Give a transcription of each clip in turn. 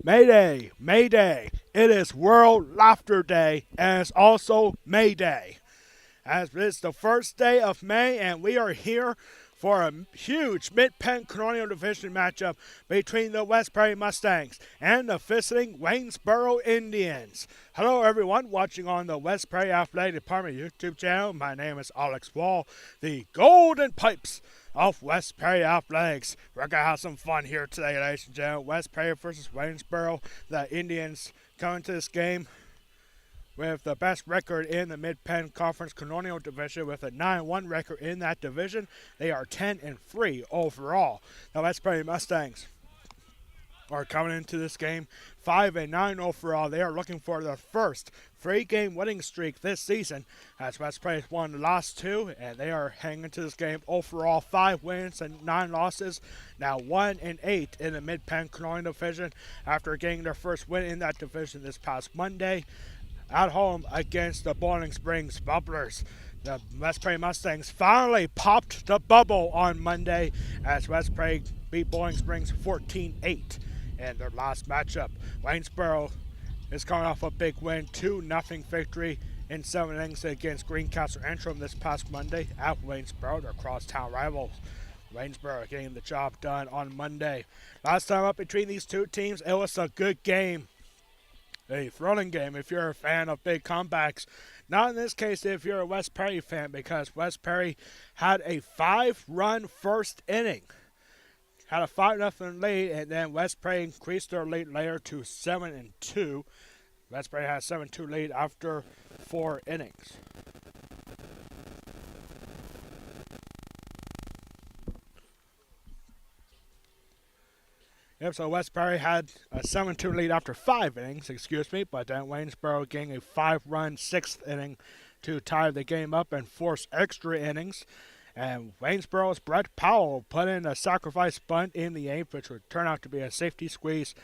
Mayday, Mayday. It is World Laughter Day and it's also May Day. As it's the first day of May and we are here for a huge Mid-Penn Colonial Division matchup between the West Prairie Mustangs and the visiting Waynesboro Indians. Hello everyone watching on the West Prairie Athletic Department YouTube channel. My name is Alex Wall, the Golden Pipes of West Prairie Athletics. We're going to have some fun here today, ladies and gentlemen. West Prairie versus Waynesboro. The Indians coming to this game with the best record in the Mid-Penn Conference Colonial Division with a 9-1 record in that division. They are 10-3 overall. The West Prairie Mustangs are coming into this game 5-9 overall. They are looking for their first 3-game winning streak this season, as West Prairie won the last 2, and they are hanging into this game overall 5 wins and 9 losses, now 1-8 in the Mid-Penn Colonial Division after getting their first win in that division this past Monday at home against the Bowling Springs Bubblers. The West Prairie Mustangs finally popped the bubble on Monday as West Prairie beat Bowling Springs 14-8 in their last matchup. Waynesboro is coming off a big win, 2-0 victory in 7 innings against Greencastle Antrim this past Monday at Waynesboro, their crosstown rivals. Waynesboro getting the job done on Monday. Last time up between these two teams, it was a good game. A thrilling game if you're a fan of big comebacks. Not in this case if you're a West Prairie fan, because West Prairie had a 5-run first inning. Had a 5-0 lead, and then West Prairie increased their lead later to 7-2. West Prairie had a 7-2 lead after 4 innings. Yep, so West Prairie had a 7-2 lead after 5 innings, but then Waynesboro getting a 5-run 6th inning to tie the game up and force extra innings. And Waynesboro's Brett Powell put in a sacrifice bunt in the 8th, which would turn out to be a safety squeeze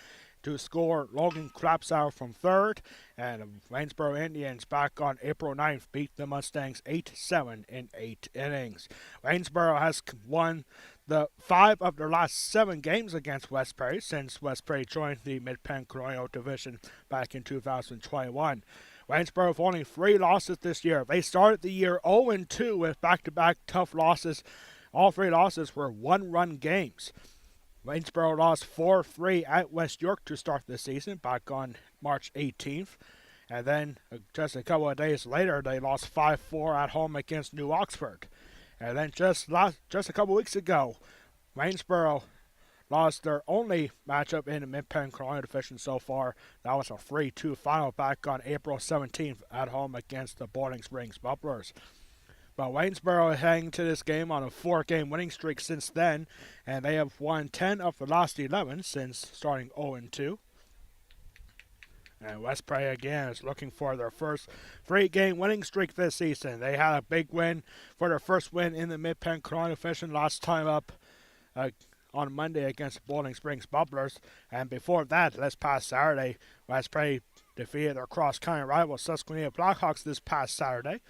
to score Logan Clapsow from third. And the Waynesboro Indians back on April 9th beat the Mustangs 8-7 in 8 innings. Waynesboro has won the 5 of their last 7 games against West Prairie since West Prairie joined the Mid-Penn Colonial Division back in 2021. Waynesboro have only 3 losses this year. They started the year 0-2 with back-to-back tough losses. All 3 losses were 1-run games. Waynesboro lost 4-3 at West York to start the season back on March 18th. And then just a couple of days later, they lost 5-4 at home against New Oxford. And then just a couple weeks ago, Waynesboro lost their only matchup in the Mid-Penn Colonial Division so far. That was a 3-2 final back on April 17th at home against the Bowling Springs Bubblers. But Waynesboro is heading to this game on a 4-game winning streak since then, and they have won 10 of the last 11 since starting 0-2. And West Prairie again is looking for their first 3-game winning streak this season. They had a big win for their first win in the Mid-Penn Colonial Division last time up on Monday against Bowling Springs Bubblers. And before that, this past Saturday, West Prairie defeated their cross-county rival Susquehanna Blackhawks this past Saturday.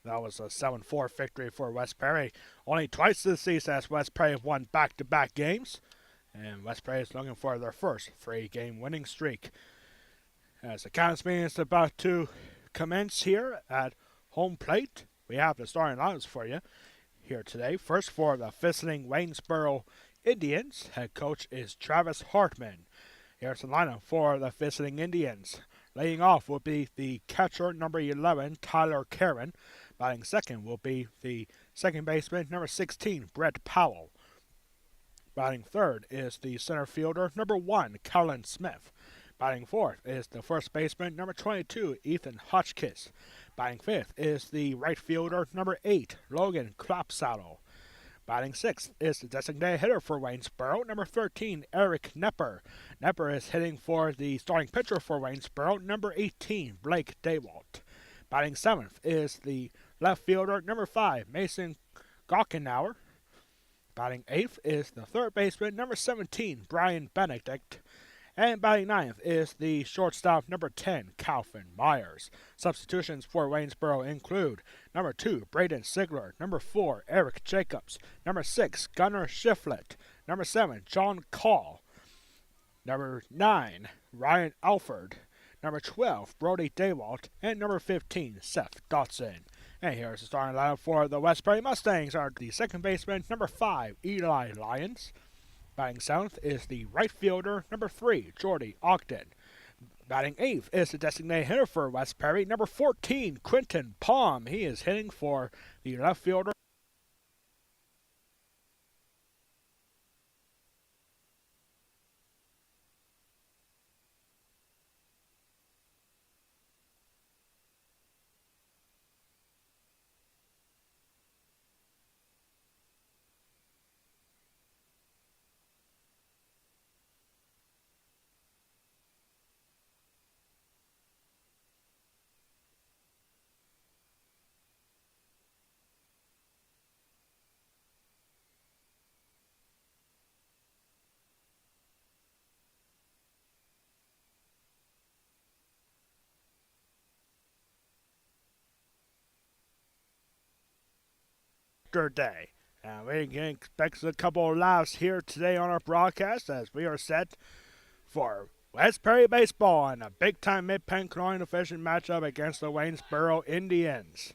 That was a 7-4 victory for West Prairie. Only twice this season has West Prairie won back-to-back games. And West Prairie is looking for their first 3-game winning streak. As the Council meeting is about to commence here at home plate, we have the starting lineups for you here today. First, for the visiting Waynesboro Indians, head coach is Travis Hartman. Here's the lineup for the visiting Indians. Leading off will be the catcher, number 11, Tyler Caron. Batting second will be the second baseman, number 16, Brett Powell. Batting third is the center fielder, number 1, Kellen Smith. Batting fourth is the first baseman, number 22, Ethan Hotchkiss. Batting fifth is the right fielder, number 8, Logan Clapsaddle. Batting sixth is the designated hitter for Waynesboro, number 13, Eric Nepper. Nepper is hitting for the starting pitcher for Waynesboro, number 18, Blake Daywalt. Batting seventh is the left fielder, number 5, Mason Gockenauer. Batting 8th is the third baseman, number 17, Brian Benedict. And batting 9th is the shortstop, number 10, Calvin Myers. Substitutions for Waynesboro include number 2, Braden Sigler, number 4, Eric Jacobs, number 6, Gunnar Shiflett, number 7, John Call, Number 9, Ryan Alford. Number 12, Brody Daywalt. And number 15, Seth Dotson. And here's the starting lineup for the Westbury Mustangs. Are the second baseman, number 5, Eli Lyons. Batting seventh is the right fielder, number 3, Jordy Ogden. Batting eighth is the designated hitter for Westbury, number 14, Quinton Palm. He is hitting for the left fielder. Day. And we can expect a couple of laughs here today on our broadcast as we are set for Westbury baseball and a big-time Mid-Penn Colonial Division matchup against the Waynesboro Indians.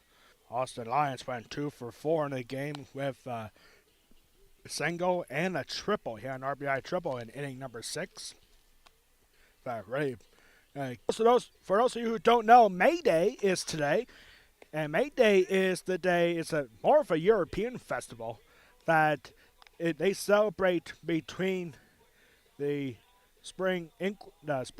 Austin Lyons went 2 for 4 in the game with a single and a triple. He had an RBI triple in inning number 6. Really, for those of you who don't know, May Day is today. And May Day is the day, it's more of a European festival that they celebrate between the spring Equinox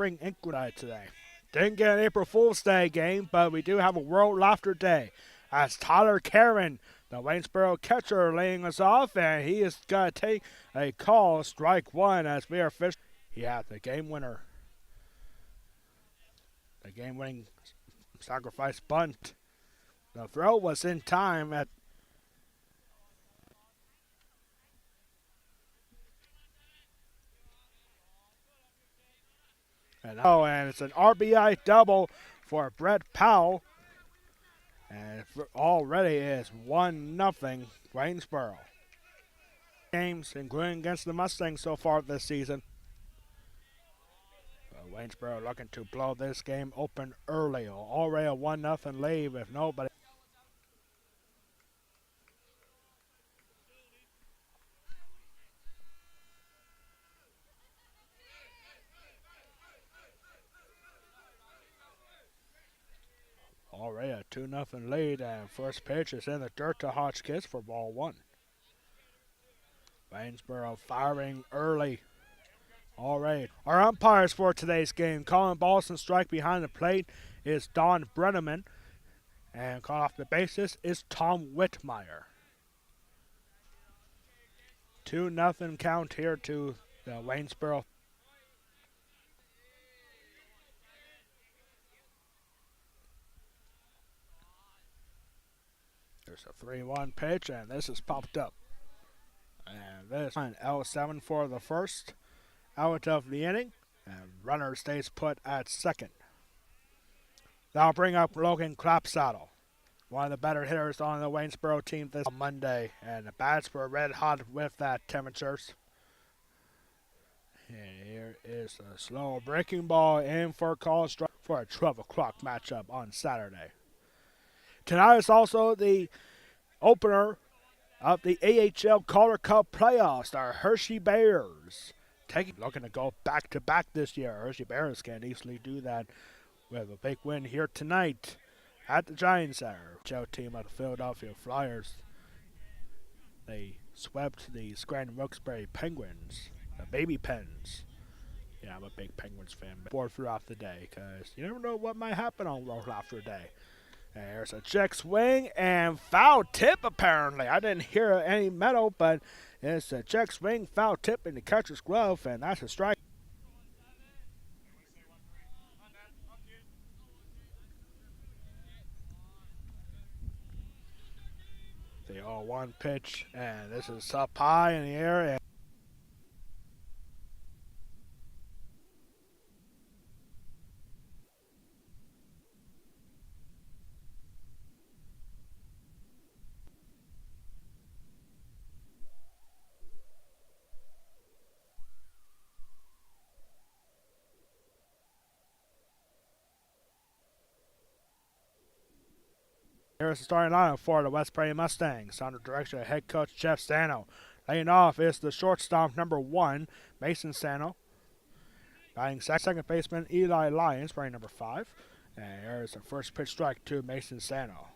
today. Didn't get an April Fool's Day game, but we do have a World Laughter Day. As Tyler Karen, the Waynesboro catcher, laying us off, and he is going to take a call, strike one, as we are fish. He had the game winner. The game-winning sacrifice bunt. The throw was in time at. And it's an RBI double for Brett Powell. And already is 1-0 Waynesboro. Games, including against the Mustangs so far this season. Waynesboro looking to blow this game open early. Already a 1-0 lead with nobody. Already a 2-0 lead, and first pitch is in the dirt to Hotchkiss for ball 1. Waynesboro firing early. Already. Our umpires for today's game, calling balls and strike behind the plate, is Don Brenneman. And calling off the bases is Tom Whitmire. 2-0 count here to the Waynesboro. There's a 3-1 pitch, and this is popped up. And this is L7 for the first out of the inning, and runner stays put at second. That'll bring up Logan Clapsaddle, one of the better hitters on the Waynesboro team this Monday, and the bats were red hot with that temperatures. And here is a slow breaking ball in for a call strike for a 12 o'clock matchup on Saturday. Tonight is also the opener of the AHL Calder Cup playoffs. Our Hershey Bears looking to go back-to-back this year. Hershey Bears can easily do that with a big win here tonight at the Giants Center. Joe team of the Philadelphia Flyers. They swept the Scranton Wilkes-Barre Penguins, the Baby Pens. Yeah, I'm a big Penguins fan. Bored throughout the day because you never know what might happen on World Laughter Day. And there's a check swing and foul tip apparently. I didn't hear any metal, but it's a check swing, foul tip in the catcher's glove, and that's a strike. The 0-1 pitch, and this is up high in the air. And Here's the starting lineup for the West Prairie Mustangs. Under direction of head coach Jeff Sano. Laying off is the shortstop number 1, Mason Sano. Batting second baseman Eli Lyons, wearing number 5. And here's the first pitch strike to Mason Sano.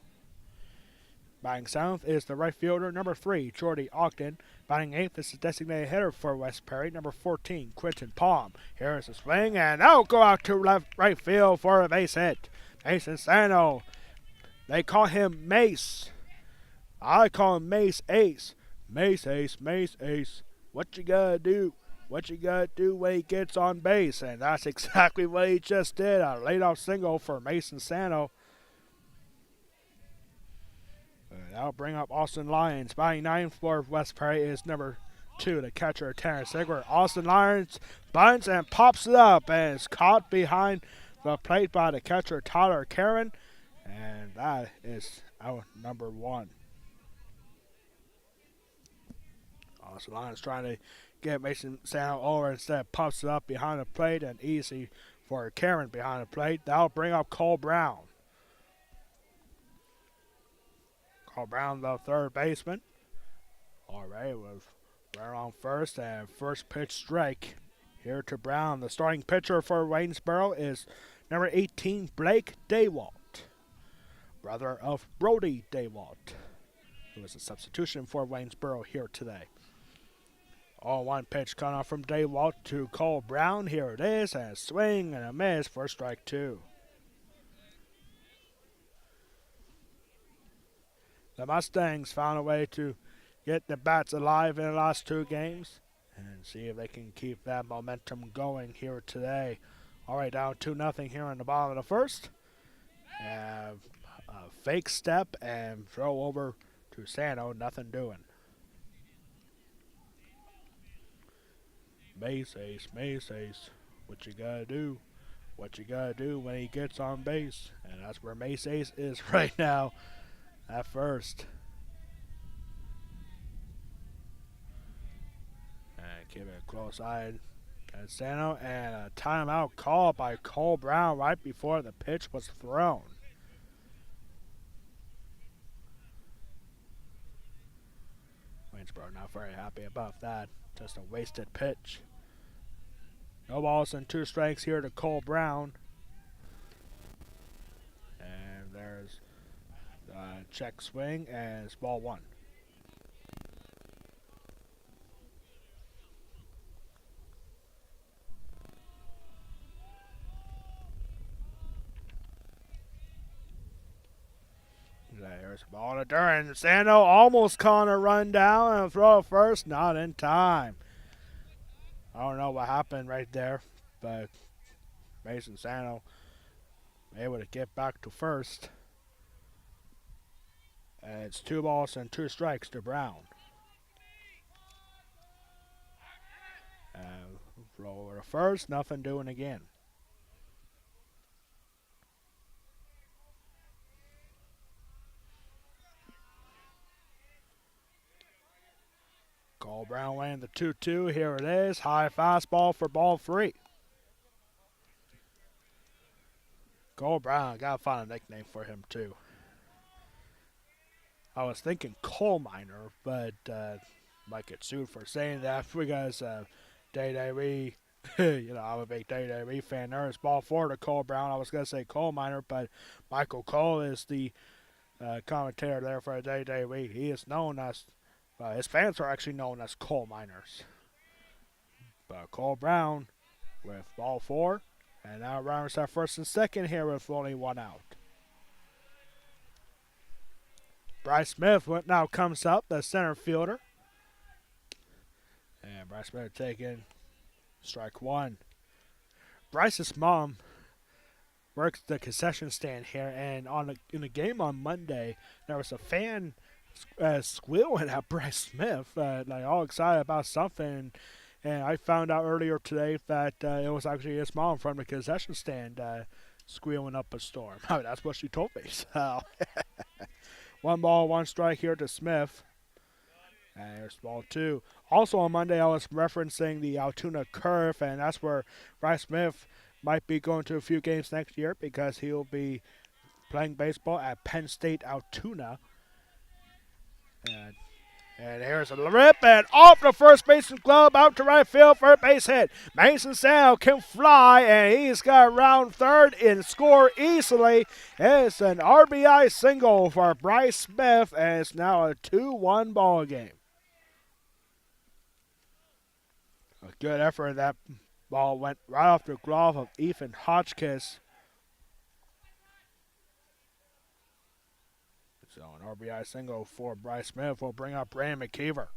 Batting 7th is the right fielder number 3, Jordy Ogden. Batting 8th is the designated hitter for West Prairie, number 14, Quentin Palm. Here's a swing, and that'll go out to right field for a base hit. Mason Sano. They call him Mace. I call him Mace Ace. Mace Ace, Mace Ace. What you gotta do? What you gotta do when he gets on base? And that's exactly what he just did. A leadoff single for Mason Sano. That'll bring up Austin Lyons. Batting 9th for West Prairie is number 2, the catcher, Terrence Sigler. Austin Lyons bunts and pops it up, and it's caught behind the plate by the catcher, Tyler Karen. And that is out number 1. Austin Lyons trying to get Mason Sano over, instead pops it up behind the plate, and easy for Karen behind the plate. That'll bring up Cole Brown. Cole Brown, the third baseman. All right, with runner on first, and first pitch strike here to Brown. The starting pitcher for Waynesboro is number 18, Blake Daywalt, brother of Brody Daywalt, who is a substitution for Waynesboro here today. 0-1 pitch coming off from Daywalt to Cole Brown. Here it is, and a swing and a miss for strike 2. The Mustangs found a way to get the bats alive in the last 2 games and see if they can keep that momentum going here today. All right, down 2-0 here in the bottom of the first. A fake step and throw over to Sano, nothing doing. Mace Ace, Mace Ace, what you gotta do? What you gotta do when he gets on base? And that's where Mace Ace is right now at first. And keeping a close eye at Sano, and a timeout called by Cole Brown right before the pitch was thrown. Waynesboro not very happy about that. Just a wasted pitch. No balls and 2 strikes here to Cole Brown. And there's the check swing, and it's ball 1. There's a ball to Duran. Sano almost calling a run down and throw it first, not in time. I don't know what happened right there, but Mason Sano able to get back to first. And it's 2 balls and 2 strikes to Brown. And throw over to first, nothing doing again. Cole Brown weighing the 2-2. Here it is. High fastball for ball 3. Cole Brown, gotta find a nickname for him too. I was thinking coal miner, but might get sued for saying that because Day Ree, I'm a big Day Ree fan. There's ball 4 to Cole Brown. I was gonna say coal miner, but Michael Cole is the commentator there for Day Ree. He is known as his fans are actually known as coal miners. But Cole Brown with ball 4. And now runners at first and second here with only 1 out. Bryce Smith now comes up, the center fielder. And Bryce Smith taking strike 1. Bryce's mom works the concession stand here. And in the game on Monday, there was a fan squealing at Bryce Smith, like all excited about something, and I found out earlier today that it was actually his mom from the concession stand squealing up a storm. I mean, that's what she told me. So 1 ball, 1 strike here to Smith. And here's ball 2. Also on Monday, I was referencing the Altoona Curve, and that's where Bryce Smith might be going to a few games next year because he'll be playing baseball at Penn State Altoona. And here's a rip and off the first baseman glove out to right field for a base hit. Mason Sano can fly and he's got around third and score easily. It's an RBI single for Bryce Smith and it's now a 2-1 ball game. A good effort. That ball went right off the glove of Ethan Hotchkiss. So an RBI single for Bryce Smith will bring up Brandon McKeever.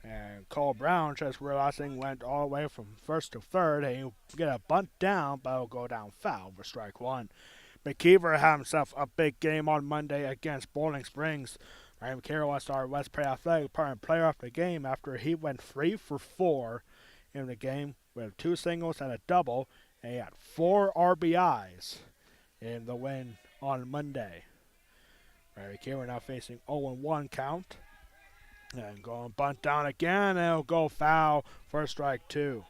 And Cole Brown, just realizing, went all the way from first to third. And he'll get a bunt down, but it'll go down foul for strike one. McKeever had himself a big game on Monday against Bowling Springs. Ryan McKeever was our West Prairie Athletic Department player of the game after he went 3 for 4 in the game with 2 singles and a double. And he had 4 RBIs in the win on Monday. Ryan McKeever now facing 0-1 count. And going bunt down again, and it'll go foul for strike 2.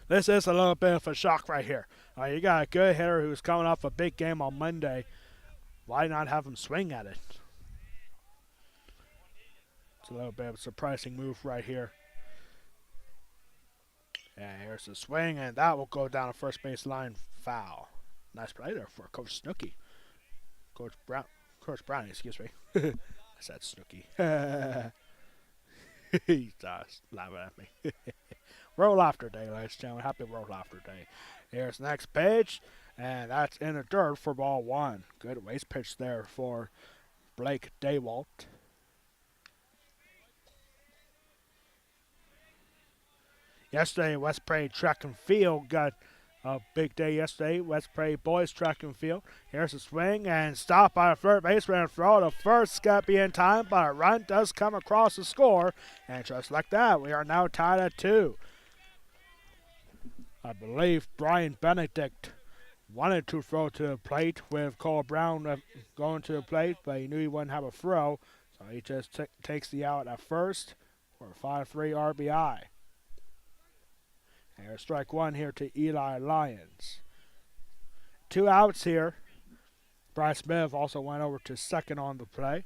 This is a little bit of a shock right here. You got a good hitter who's coming off a big game on Monday. Why not have him swing at it? It's a little bit of a surprising move right here. And here's the swing, and that will go down a first base line foul. Nice play there for Coach Snooky. Coach Brown, excuse me. I said Snooky. He's just laughing at me. World Laughter Day, ladies and gentlemen. Happy World Laughter Day. Here's the next pitch, and that's in the dirt for ball 1. Good waste pitch there for Blake Daywalt. Yesterday, West Prairie Track and Field got a big day yesterday. West Prairie Boys Track and Field. Here's a swing and stop by the third baseman. Throw to first. Got to be in time, but a run does come across the score. And just like that, we are now tied at 2. I believe Brian Benedict wanted to throw to the plate with Cole Brown going to the plate, but he knew he wouldn't have a throw. So he just takes the out at first for a 5-3 RBI. And strike 1 here to Eli Lyons. 2 outs here. Bryce Smith also went over to second on the play.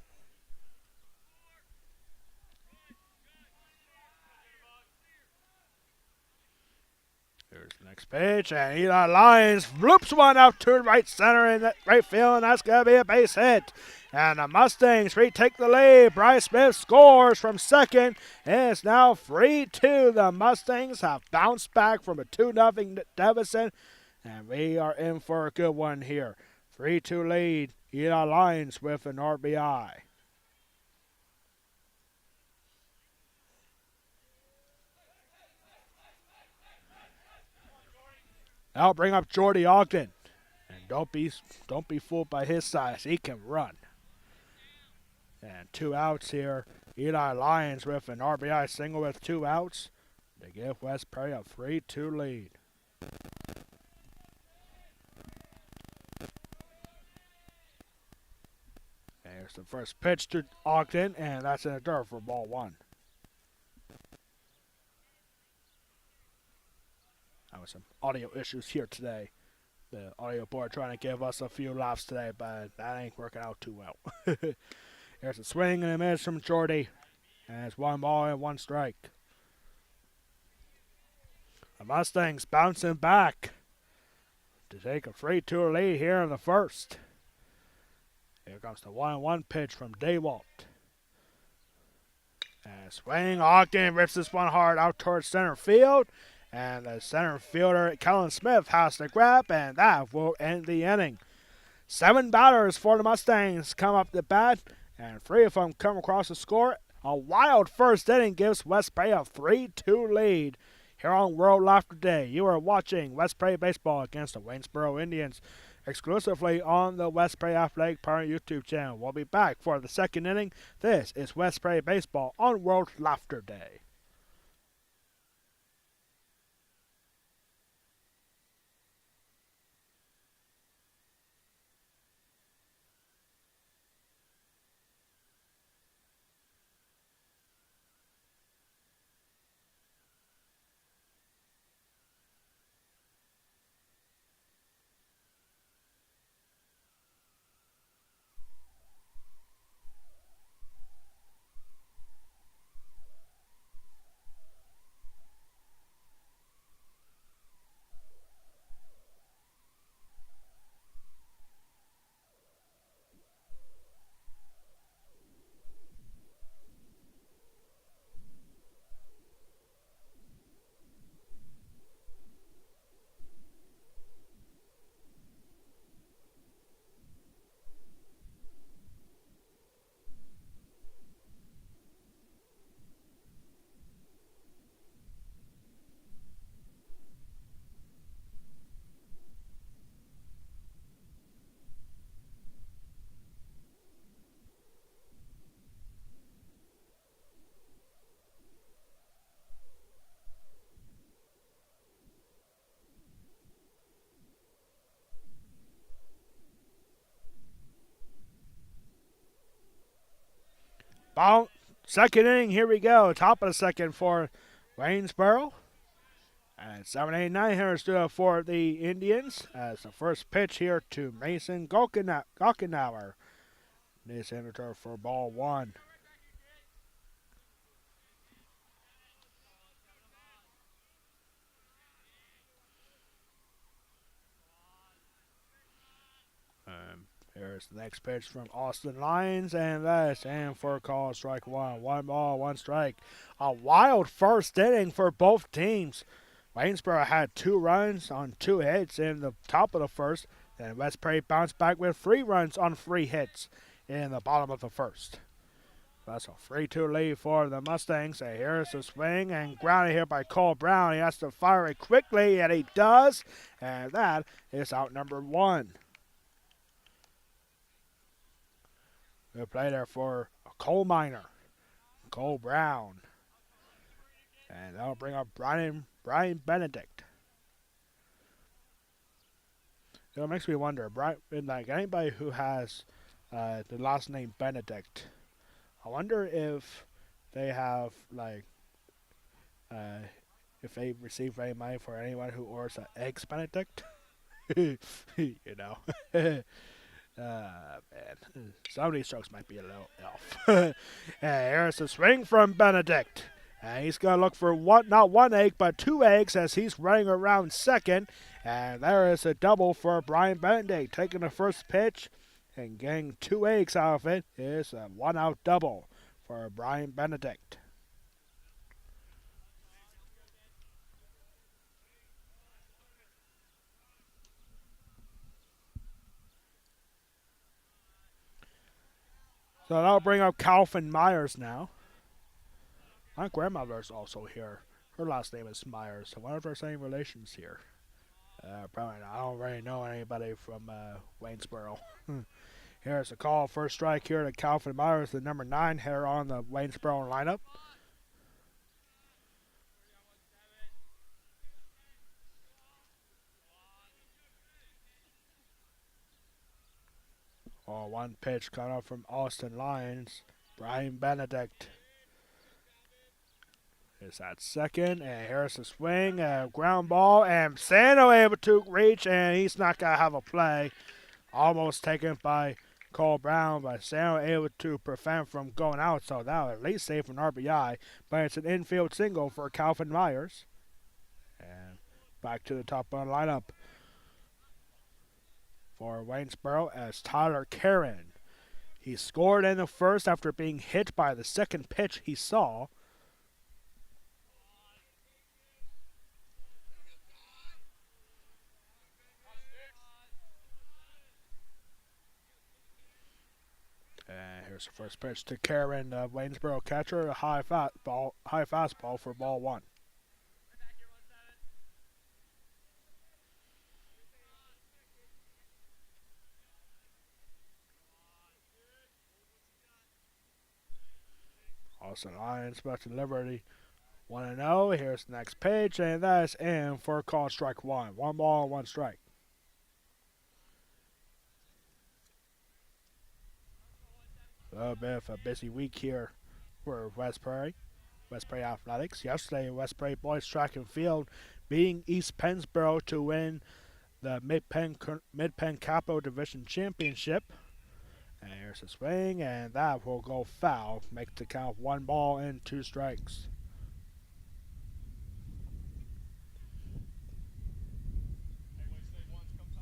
Here's the next pitch, and Eli Lyons loops one out to right center in the right field, and that's going to be a base hit. And the Mustangs retake the lead. Bryce Smith scores from second, and it's now 3-2. The Mustangs have bounced back from a 2-0 deficit, and we are in for a good one here. 3-2 lead. Eli Lyons with an RBI. I'll bring up Jordy Ogden. And don't be fooled by his size. He can run. And 2 outs here. Eli Lyons with an RBI single with 2 outs. They give West Prairie a 3-2 lead. And here's the first pitch to Ogden, and that's in the dirt for ball 1. Some audio issues here today. The audio board trying to give us a few laughs today, but that ain't working out too well. Here's a swing and a miss from Jordy. And it's 1 ball and 1 strike. The Mustangs bouncing back to take a 3-2 lead here in the first. Here comes the 1-1 pitch from Daywalt. And swing, Ogden rips this one hard out towards center field. And the center fielder, Kellen Smith, has to grab, and that will end the inning. 7 batters for the Mustangs come up the bat, and 3 of them come across the score. A wild first inning gives West Prairie a 3-2 lead. Here on World Laughter Day, you are watching West Prairie Baseball against the Waynesboro Indians, exclusively on the West Prairie Athletic Department YouTube channel. We'll be back for the second inning. This is West Prairie Baseball on World Laughter Day. Ball, second inning, here we go. Top of the second for Waynesboro. And 7-8-9 here still for the Indians as the first pitch here to Mason Gockenauer. This enter for ball one. Here's the next pitch from Austin Lyons, and that's in for a call, strike one. One ball, one strike. A wild first inning for both teams. Waynesboro had 2 runs on 2 hits in the top of the first, and West Prairie bounced back with 3 runs on 3 hits in the bottom of the first. That's a 3-2 lead for the Mustangs. And here's the swing and grounded here by Cole Brown. He has to fire it quickly, and he does, and that is out number 1. Good play there for a coal miner, Cole Brown. And that'll bring up Brian Benedict. It makes me wonder, like anybody who has the last name Benedict, I wonder if they have like if they receive any money for anyone who orders an eggs Benedict. You know. Man, some of these strokes might be a little off. And here's the swing from Benedict. And he's going to look for not one egg, but 2 eggs as he's running around second. And there is a double for Brian Benedict. Taking the first pitch and getting 2 eggs out of it is a 1-out double for Brian Benedict. So that'll bring up Calvin Myers now. My grandmother's also here. Her last name is Myers. I wonder if there's any relations here. Probably not. I don't really know anybody from Waynesboro. Here's a call. First strike here to Calvin Myers, the number 9 hitter on the Waynesboro lineup. One pitch cut off from Austin Lyons. Brian Benedict is at second, and here's the swing, ground ball, and Sano able to reach, and he's not going to have a play. Almost taken by Cole Brown, but Sano able to prevent from going out, so that'll at least save an RBI, but it's an infield single for Calvin Myers. And back to the top of the lineup for Waynesboro as Tyler Karen. He scored in the first after being hit by the second pitch he saw. And here's the first pitch to Karen, the Waynesboro catcher, a high fastball for ball 1. Austin Lyons about to deliver the 1-0. Here's the next pitch, and that's in for a call, strike 1. 1 ball, 1 strike. A little bit of a busy week here for West Prairie Athletics. Yesterday, West Prairie Boys Track and Field beating East Pennsboro to win the Mid-Penn Capital Division Championship. And here's a swing, and that will go foul. Make the count 1 ball and 2 strikes.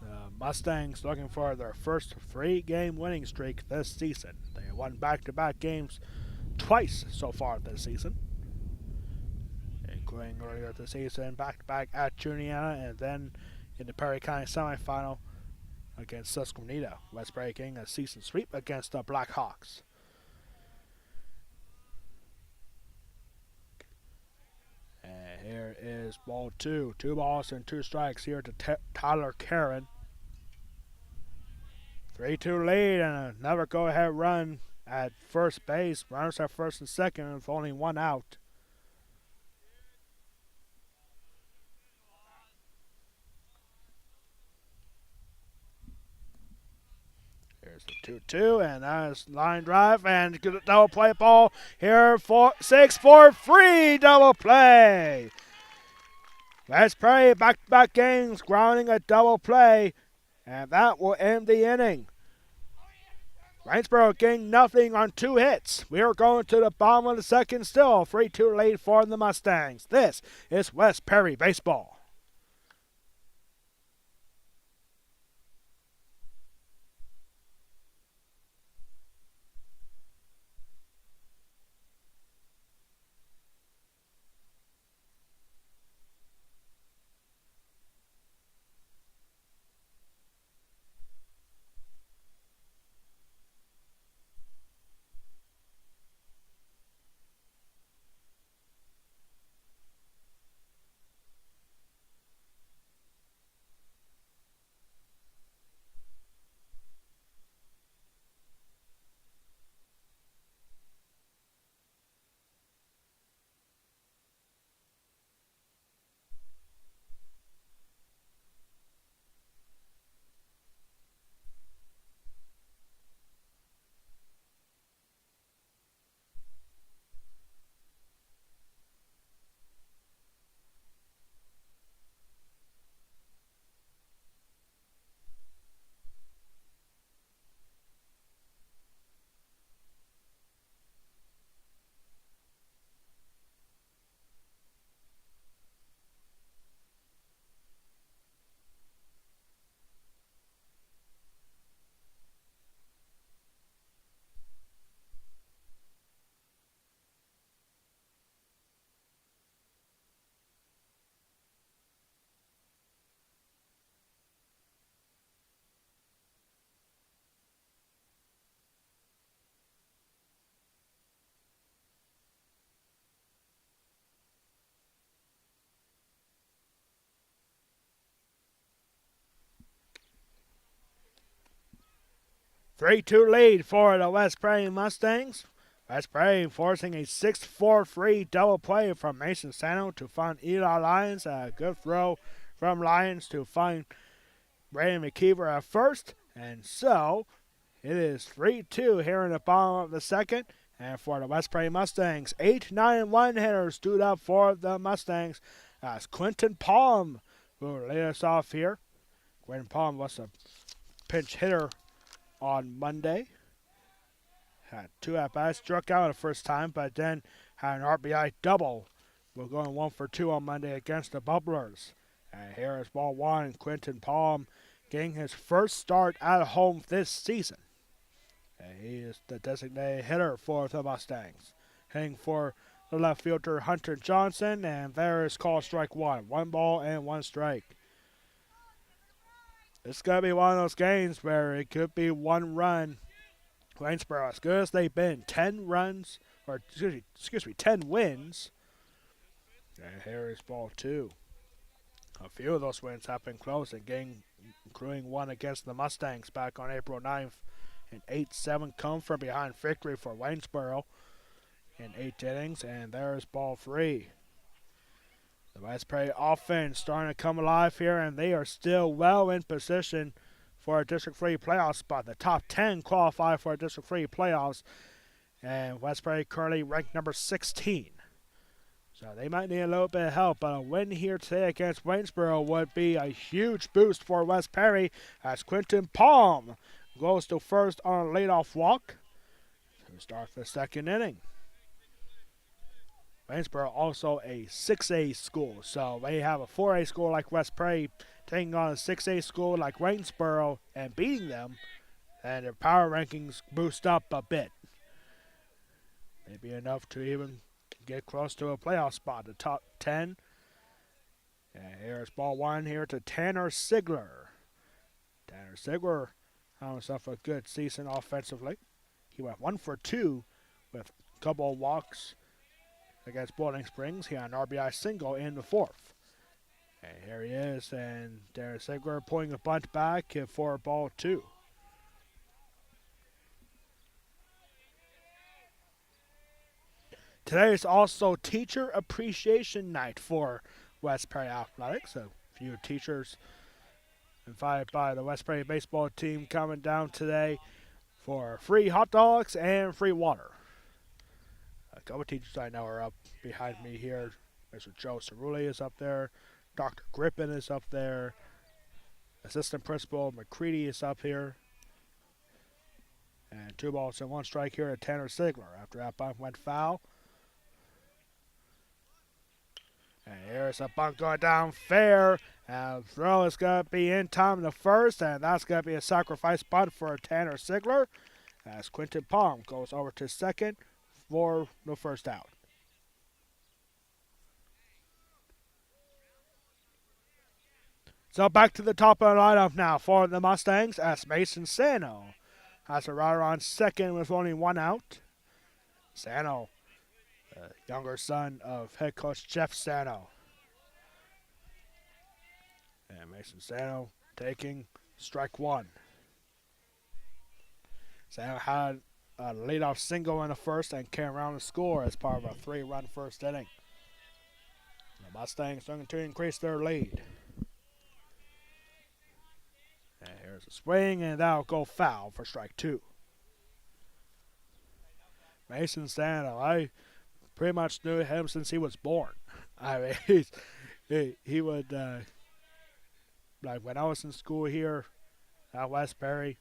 The Mustangs looking for their first 3-game winning streak this season. They won back-to-back games twice so far this season, including earlier this season, back-to-back at Juniata, and then in the Perry County semifinal against Susquehanna, West Prairie getting a season sweep against the Blackhawks. And here is ball 2. 2 balls and 2 strikes here to Tyler Karen. 3-2 lead and another go-ahead run at first base. Runners at first and second with only 1 out. There's the 2-2, and that is line drive, and double play ball here for 6-4-3 double play. West Prairie back-to-back games grounding a double play, and that will end the inning. Waynesboro getting nothing on 2 hits. We are going to the bottom of the second still. 3-2 lead for the Mustangs. This is West Prairie baseball. 3-2 lead for the West Prairie Mustangs. West Prairie forcing a 6-4-3 double play from Mason Sano to find Eli Lyons. A good throw from Lyons to find Brandon McKeever at first. And so it is 3-2 here in the bottom of the second. And for the West Prairie Mustangs, 8, 9, and 1 hitters stood up for the Mustangs as Quentin Palm will lead us off here. Quentin Palm was a pinch hitter on Monday. Had 2 at-bats, struck out the first time, but then had an RBI double. We're going 1 for 2 on Monday against the Bubblers. And here is ball 1, Quentin Palm getting his first start at home this season. And he is the designated hitter for the Mustangs. Hitting for the left fielder Hunter Johnson, and there is called strike 1. 1 ball and 1 strike. It's going to be one of those games where it could be 1 run. Waynesboro, as good as they've been, 10 runs, or excuse me, 10 wins. And here is ball 2. A few of those wins have been close, including one against the Mustangs back on April 9th. An 8-7 come from behind victory for Waynesboro in 8 innings, and there is ball 3. The West Prairie offense starting to come alive here, and they are still well in position for a District 3 playoff spot. The top 10 qualify for a District 3 playoffs, and West Prairie currently ranked number 16. So they might need a little bit of help, but a win here today against Waynesboro would be a huge boost for West Prairie as Quentin Palm goes to first on a leadoff walk to start the second inning. Waynesboro also a 6A school, so they have a 4A school like West Prairie taking on a 6A school like Waynesboro and beating them, and their power rankings boost up a bit. Maybe enough to even get close to a playoff spot, the top 10. And here's ball 1 here to Tanner Sigler. Tanner Sigler had himself a good season offensively. He went 1 for 2 with a couple of walks against Bowling Springs. He had an RBI single in the 4th. And here he is, and Tanner Sigler pulling a bunt back for ball 2. Today is also Teacher Appreciation Night for West Prairie Athletics. A few teachers invited by the West Prairie baseball team coming down today for free hot dogs and free water. A couple teachers I know are up behind me here. Mr. Joe Cerulli is up there. Dr. Griffin is up there. Assistant Principal McCready is up here. And 2 balls and 1 strike here at Tanner Sigler after that bunt went foul. And here's a bunt going down fair. And throw is going to be in time in the first, and that's going to be a sacrifice bunt for Tanner Sigler as Quentin Palm goes over to second for the first out. So back to the top of the lineup now for the Mustangs as Mason Sano has a runner on second with only 1 out. Sano, the younger son of head coach Jeff Sano. And Mason Sano taking strike 1. Sano had a leadoff single in the first and came around to score as part of a 3-run first inning. The Mustangs looking to increase their lead. And here's a swing, and that'll go foul for strike 2. Mason Sano, I pretty much knew him since he was born. I mean, he would, like when I was in school here at Westbury,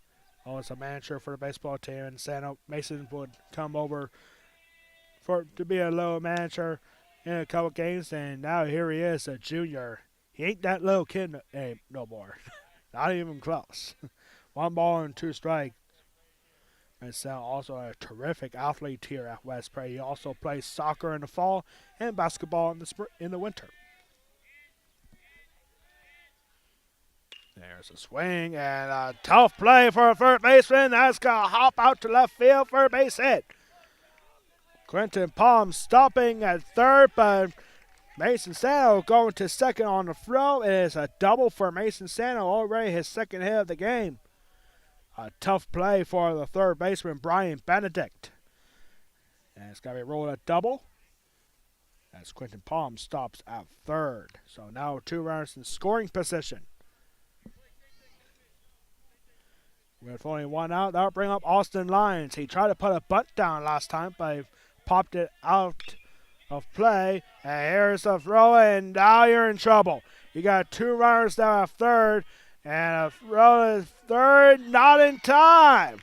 I was a manager for the baseball team, and Mason would come over to be a little manager in a couple games, and now here he is, a junior. He ain't that little kid no more. Not even close. 1 ball and 2 strikes. And Sal also a terrific athlete here at Westbury. He also plays soccer in the fall and basketball in the winter. There's a swing and a tough play for a third baseman. That's going to hop out to left field for a base hit. Quentin Palm stopping at third, but Mason Sano going to second on the throw. It is a double for Mason Sano, already his second hit of the game. A tough play for the third baseman, Brian Benedict. And it's going to be rolled a double as Quentin Palm stops at third. So now 2 runners in scoring position. With only 1 out, that'll bring up Austin Lyons. He tried to put a bunt down last time, but he popped it out of play. And here's the throw, and now you're in trouble. You got 2 runners down at third, and a throw to third, not in time.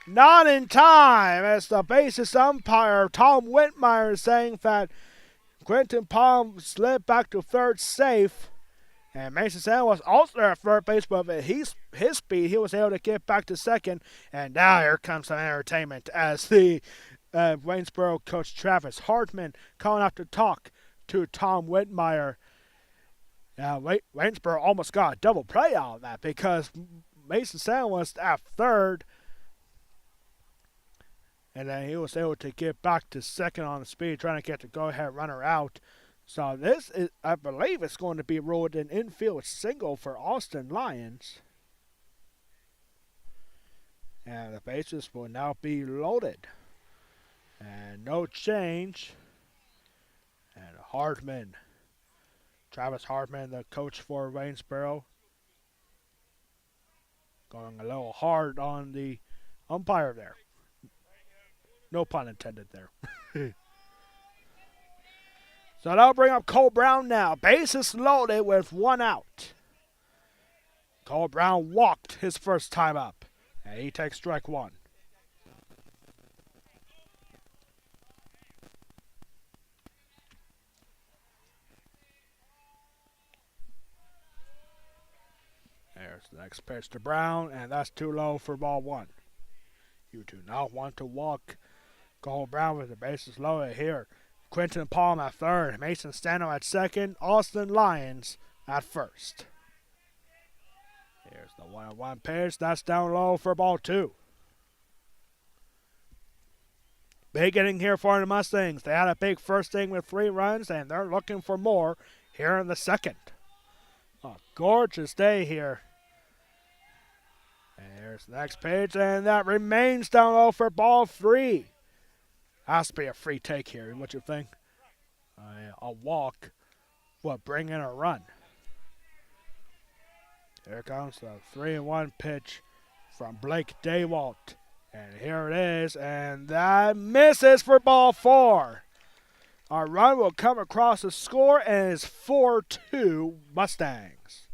Not in time, as the bases umpire, Tom Whitmire, is saying that Quentin Palm slid back to third safe. And Mason Sano was also at third base, but with his speed, he was able to get back to second. And now here comes some entertainment as the Waynesboro coach Travis Hartman calling out to talk to Tom Whitmire. Now, Waynesboro almost got a double play out of that because Mason Sano was at third. And then he was able to get back to second on the speed, trying to get the go-ahead runner out. So this is, I believe it's going to be ruled an infield single for Austin Lyons. And the bases will now be loaded. And no change. And Hartman, Travis Hartman, the coach for Waynesboro, going a little hard on the umpire there. No pun intended there. So that'll bring up Cole Brown now. Bases loaded with 1 out. Cole Brown walked his first time up. And he takes strike 1. There's the next pitch to Brown, and that's too low for ball 1. You do not want to walk Cole Brown with the bases loaded here. Quentin Palm at third, Mason Sano at second, Austin Lyons at first. Here's the 1-1 pitch. That's down low for ball 2. Big inning here for the Mustangs. They had a big first inning with 3 runs, and they're looking for more here in the second. A gorgeous day here. And here's the next pitch, and that remains down low for ball 3. Has to be a free take here. What you think? A walk will bring in a run. Here comes the 3-1 pitch from Blake Daywalt. And here it is, and that misses for ball 4. Our run will come across the score, and it's 4-2 Mustangs.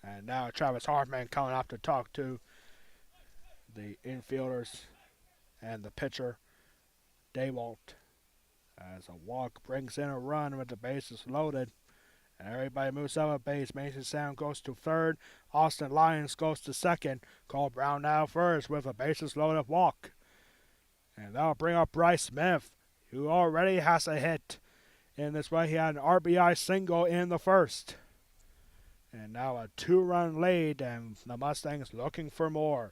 And now Travis Hartman coming up to talk to the infielders and the pitcher, Daywalt, as a walk brings in a run with the bases loaded. And everybody moves up a base. Mason Sound goes to third. Austin Lyons goes to second. Cole Brown now first with a bases loaded walk. And that'll bring up Bryce Smith, who already has a hit. In this way, he had an RBI single in the first. And now a 2-run lead, and the Mustangs looking for more.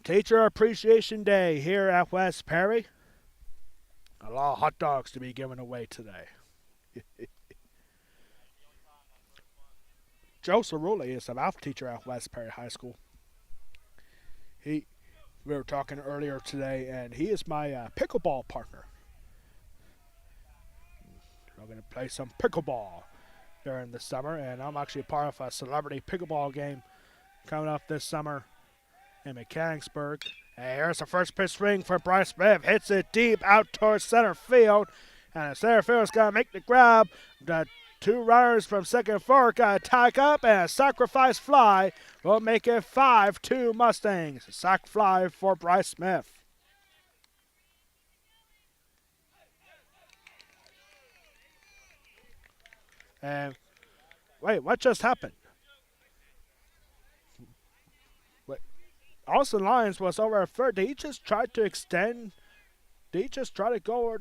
Teacher Appreciation Day here at West Perry. A lot of hot dogs to be given away today. Joe Cerulli is a math teacher at West Perry High School. We were talking earlier today, and he is my pickleball partner. We're going to play some pickleball during the summer, and I'm actually part of a celebrity pickleball game coming up this summer in Mechanicsburg. And here's the first pitch swing for Bryce Smith. Hits it deep out towards center field, and the center field's going to make the grab. The 2 runners from second and third got to tack up, and a sacrifice fly will make it 5-2 Mustangs. A sac fly for Bryce Smith. And wait, what just happened? Wait, Austin Lyons was over at third. Did he just try to extend? Did he just try to go?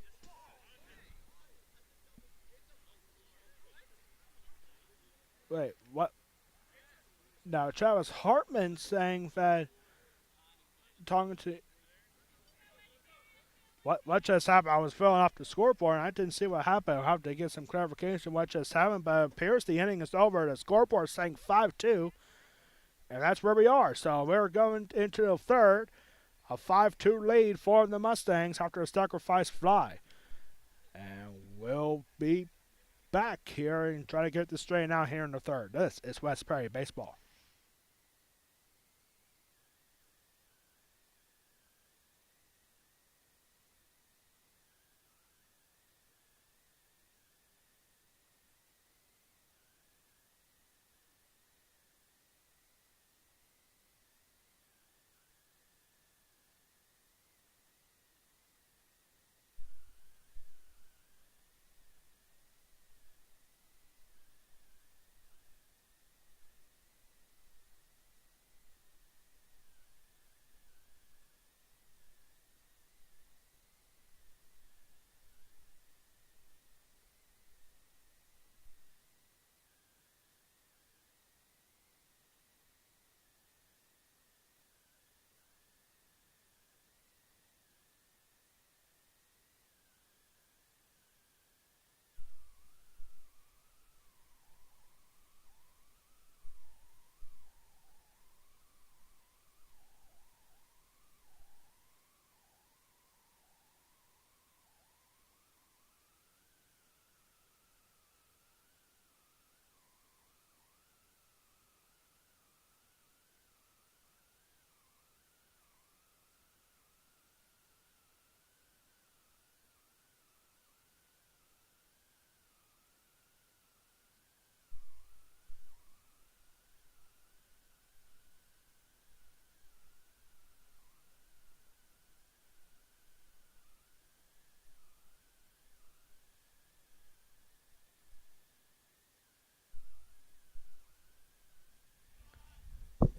Wait, what? Now, Travis Hartman saying that, talking to, what just happened? I was filling up the scoreboard, and I didn't see what happened. I'll have to get some clarification what just happened, but it appears the inning is over. The scoreboard is saying 5-2, and that's where we are. So we're going into the third, a 5-2 lead for the Mustangs after a sacrifice fly. And we'll be back here and try to get this straightened out here in the third. This is West Prairie Baseball.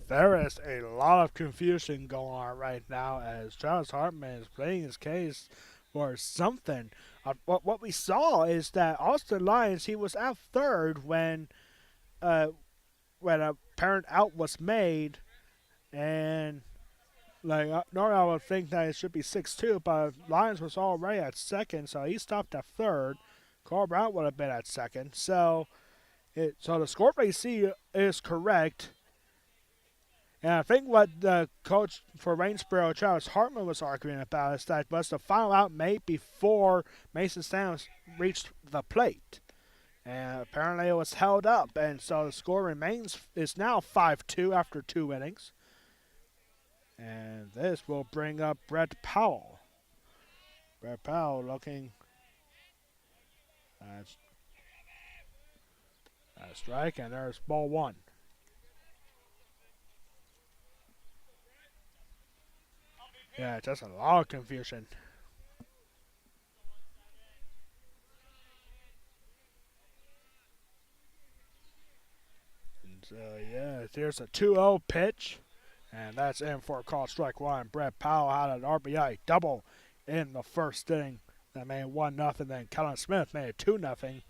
There is a lot of confusion going on right now as Travis Hartman is playing his case for something. What we saw is that Austin Lyons, he was at third uh, when a parent out was made, and normally I would think that it should be 6-2, but Lyons was already at second, so he stopped at third. Cole Brown would have been at second, so the score we see is correct. And I think what the coach for Waynesboro, Travis Hartman, was arguing about is that was the final out made before Mason Stamps reached the plate. And apparently it was held up, and so the score is now 5-2 after 2 innings. And this will bring up Brett Powell. Brett Powell looking at a strike, and there's ball one. Yeah, just a lot of confusion. And so, yeah, there's a 2-0 pitch, and that's in for a call strike one. Brett Powell had an RBI double in the first inning that made 1-0. Then Kellen Smith made it 2-0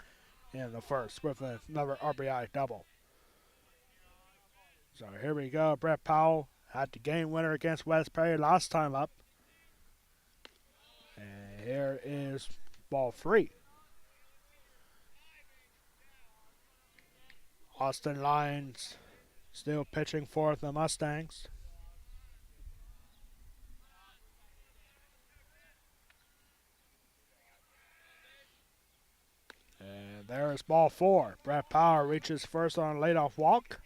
in the first with another RBI double. So here we go. Brett Powell had the game winner against West Perry last time up. And here is ball three. Austin Lyons still pitching for the Mustangs. And there's ball four. Brett Powell reaches first on a leadoff walk.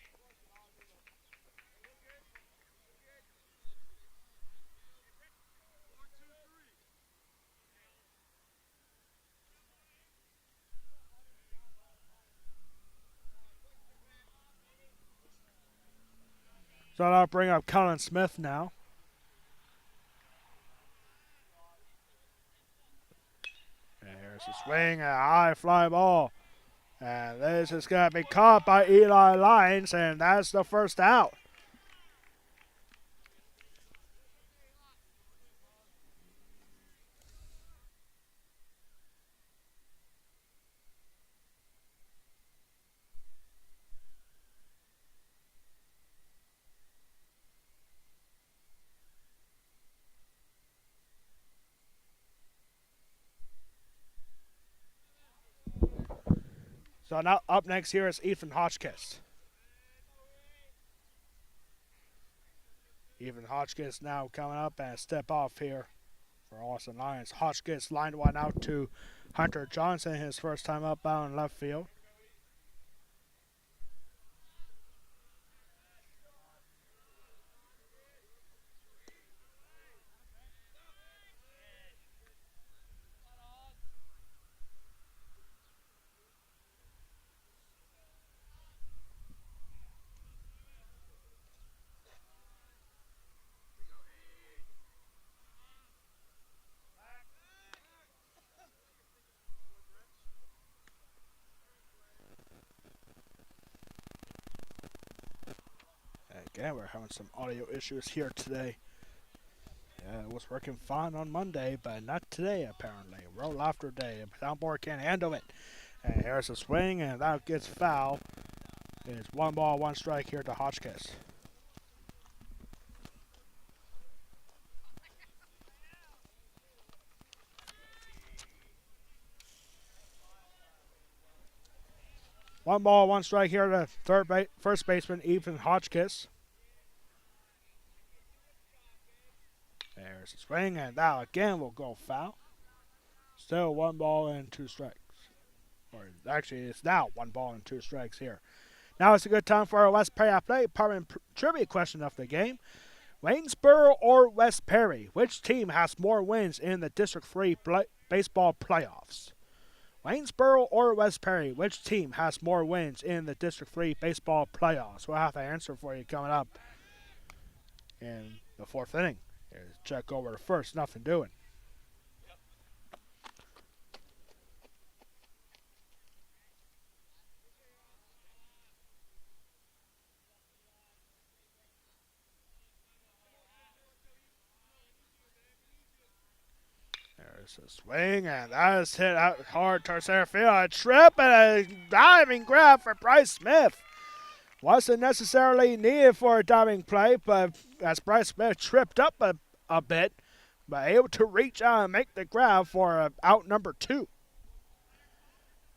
So that'll bring up Colin Smith now. And here's a swing, a high fly ball. And this is going to be caught by Eli Lyons, and that's the first out. So now up next here is Ethan Hotchkiss. Ethan Hotchkiss now coming up and step off here for Austin Lyons. Hotchkiss lined one out to Hunter Johnson, his first time up out in left field. Again, we're having some audio issues here today. Yeah, it was working fine on Monday, but not today, apparently. World Laughter Day. The soundboard can't handle it. And here's a swing, and that gets foul. It's 1 ball, 1 strike here to Hotchkiss. One ball, 1 strike here to first baseman Ethan Hotchkiss. There's a swing, and that again will go foul. Still 1 ball and 2 strikes. Or actually, it's now 1 ball and 2 strikes here. Now it's a good time for our West Perry Athletic Department trivia question of the game. Waynesboro or West Perry, which team has more wins in the District 3 baseball playoffs? Waynesboro or West Perry, which team has more wins in the District 3 baseball playoffs? We'll have the answer for you coming up in the 4th inning. Here's check over to first, nothing doing. There's a swing, and that is hit out hard towards center field. A trip and a diving grab for Bryce Smith. Wasn't necessarily needed for a diving play, but as Bryce Smith tripped up a bit, but able to reach out and make the grab for out number 2.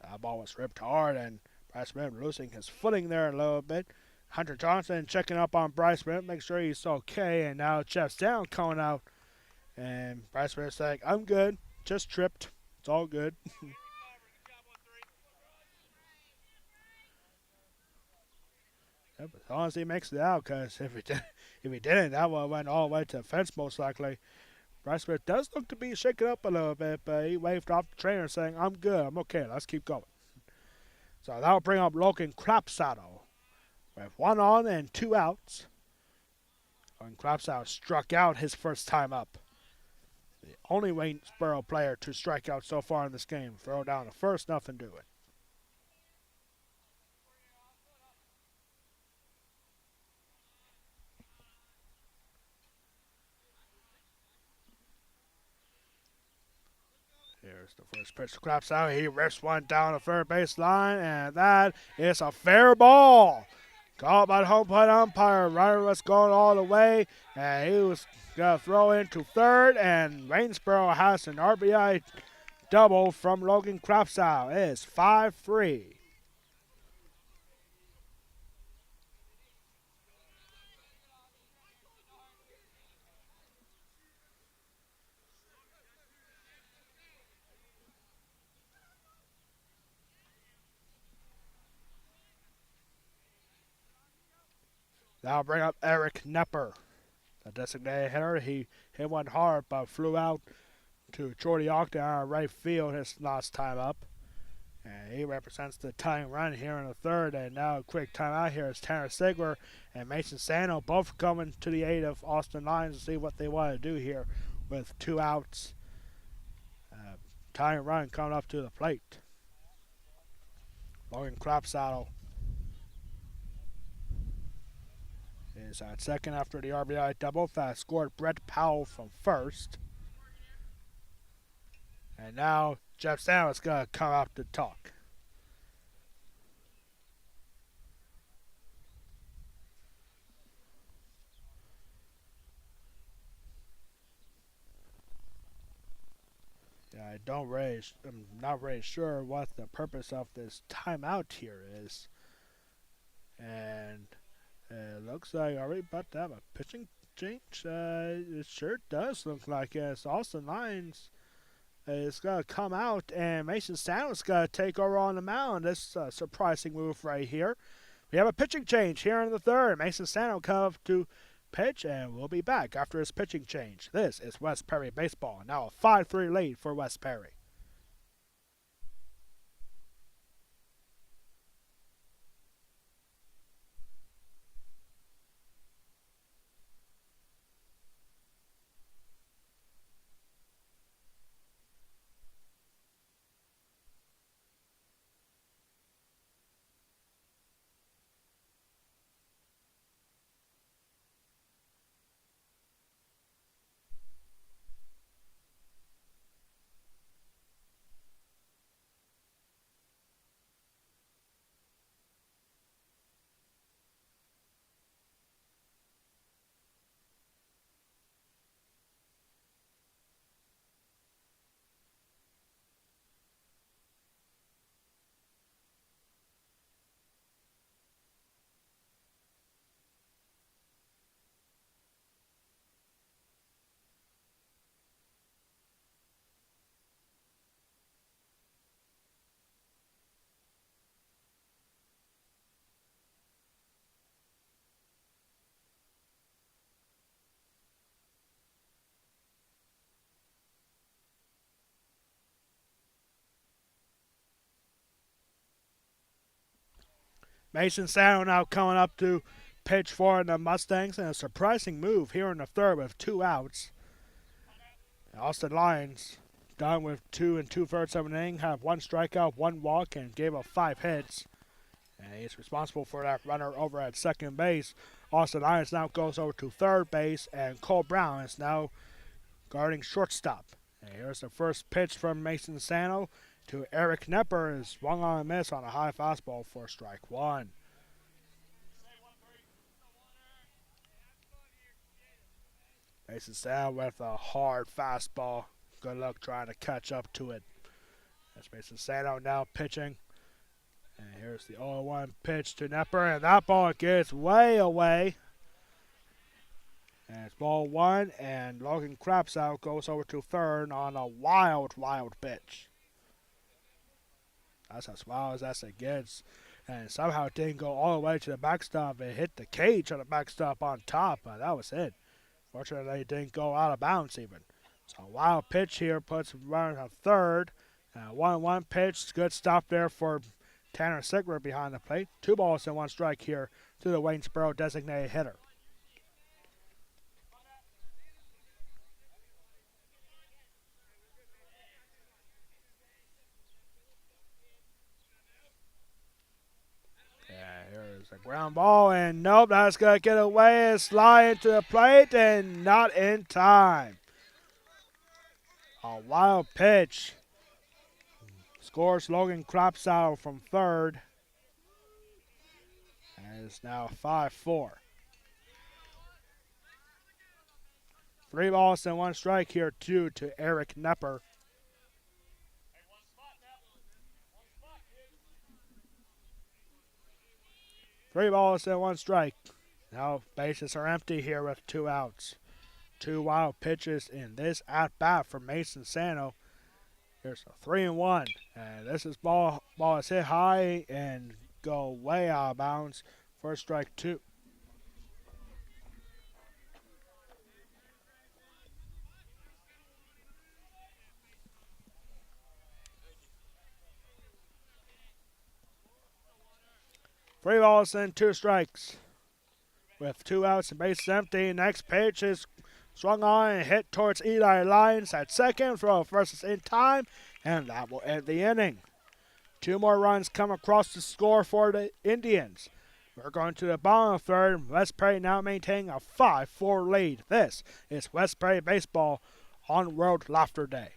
That ball was ripped hard, and Bryce Smith losing his footing there a little bit. Hunter Johnson checking up on Bryce Smith, make sure he's okay, and now Jeff Down coming out. And Bryce Smith's like, I'm good, just tripped. It's all good. Yep, as long as he makes it out, because if he didn't, that one went all the way to the fence most likely. Bryce Smith does look to be shaken up a little bit, but he waved off the trainer saying, I'm good, I'm okay, let's keep going. So that'll bring up Logan Crapsaddle with 1 on and 2 outs. Logan Crapsaddle struck out his first time up. The only Waynesboro player to strike out so far in this game. Throw down the first, nothing doing. Here's the first pitch to Crapsaddle. He rips one down the third base line, and that is a fair ball. Called by the home plate umpire. Runner was going all the way, and he was going to throw into third, and Waynesboro has an RBI double from Logan Crapsaddle. It is 5-3. That'll bring up Eric Nepper, the designated hitter. He hit one hard, but flew out to Jordy Ogden on right field his last time up. And he represents the tying run here in the third. And now a quick timeout here is Tanner Sigler and Mason Sano both coming to the aid of Austin Lyons to see what they want to do here with 2 outs. Tying run coming up to the plate. Logan Crapsaddle is at second after the RBI double that scored Brett Powell from first. And now Jeff Sano is going to come up to talk. Yeah, I'm not really sure what the purpose of this timeout here is. And it looks like, are we about to have a pitching change? It sure does look like it. It's Austin Lyons is going to come out, and Mason Sandler's going to take over on the mound. This is a surprising move right here. We have a pitching change here in the third. Mason Sandler will come up to pitch, and we'll be back after his pitching change. This is West Perry Baseball. Now a 5-3 lead for West Perry. Mason Sano now coming up to pitch for the Mustangs, and a surprising move here in the third with 2 outs. Austin Lyons done with 2 2/3 of an inning, have 1 strikeout, 1 walk, and gave up 5 hits. And he's responsible for that runner over at second base. Austin Lyons now goes over to third base, and Cole Brown is now guarding shortstop. And here's the first pitch from Mason Sano to Eric Nepper, is swung on a miss on a high fastball for strike 1. Mason Sano with a hard fastball. Good luck trying to catch up to it. That's Mason Sano now pitching. And here's the 0-1 pitch to Nepper, and that ball gets way away. And it's ball 1, and Logan Crapsaddle goes over to third on a wild pitch. That's as wild as that gets. And somehow it didn't go all the way to the backstop. It hit the cage on the backstop on top, but that was it. Fortunately, it didn't go out of bounds even. So a wild pitch here puts runners on third. 1-1 pitch. Good stop there for Tanner Sigler behind the plate. 2 balls and 1 strike here to the Waynesboro designated hitter. Here's a ground ball, and nope, that's going to get away and slide into the plate, and not in time. A wild pitch. Scores Logan Cropsaddle from third. And it's now 5-4. 3 balls and 1 strike here, too, to Eric Nepper. Three balls and 1 strike. Now bases are empty here with 2 outs. 2 wild pitches in this at bat for Mason Sano. Here's a 3-1, and this is ball is hit high and go way out of bounds for strike 2. Three balls and 2 strikes. With 2 outs and bases empty, next pitch is swung on and hit towards Eli Lyons at second. Throw first is in time, and that will end the inning. 2 more runs come across the score for the Indians. We're going to the bottom of third. West Prairie now maintaining a 5-4 lead. This is West Prairie Baseball on World Laughter Day.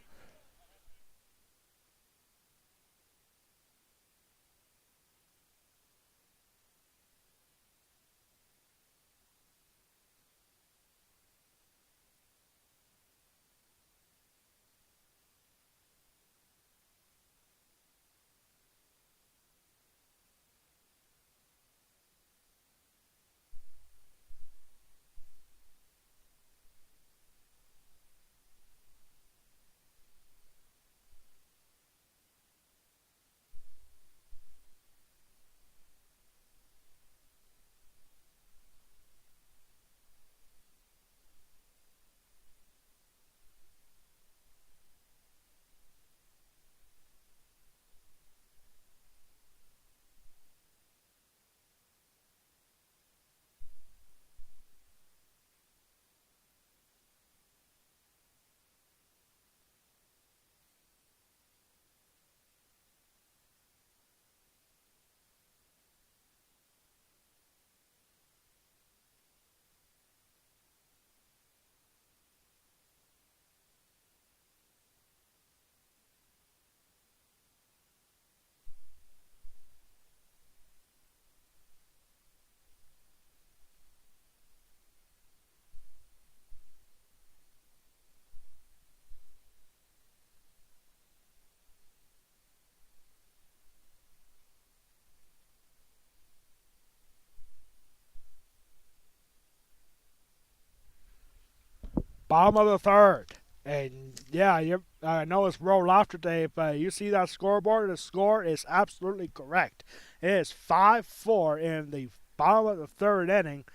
Bottom of the third. And yeah, I know it's World Laughter Day, but you see that scoreboard? The score is absolutely correct. It is 5-4 in the bottom of the third inning.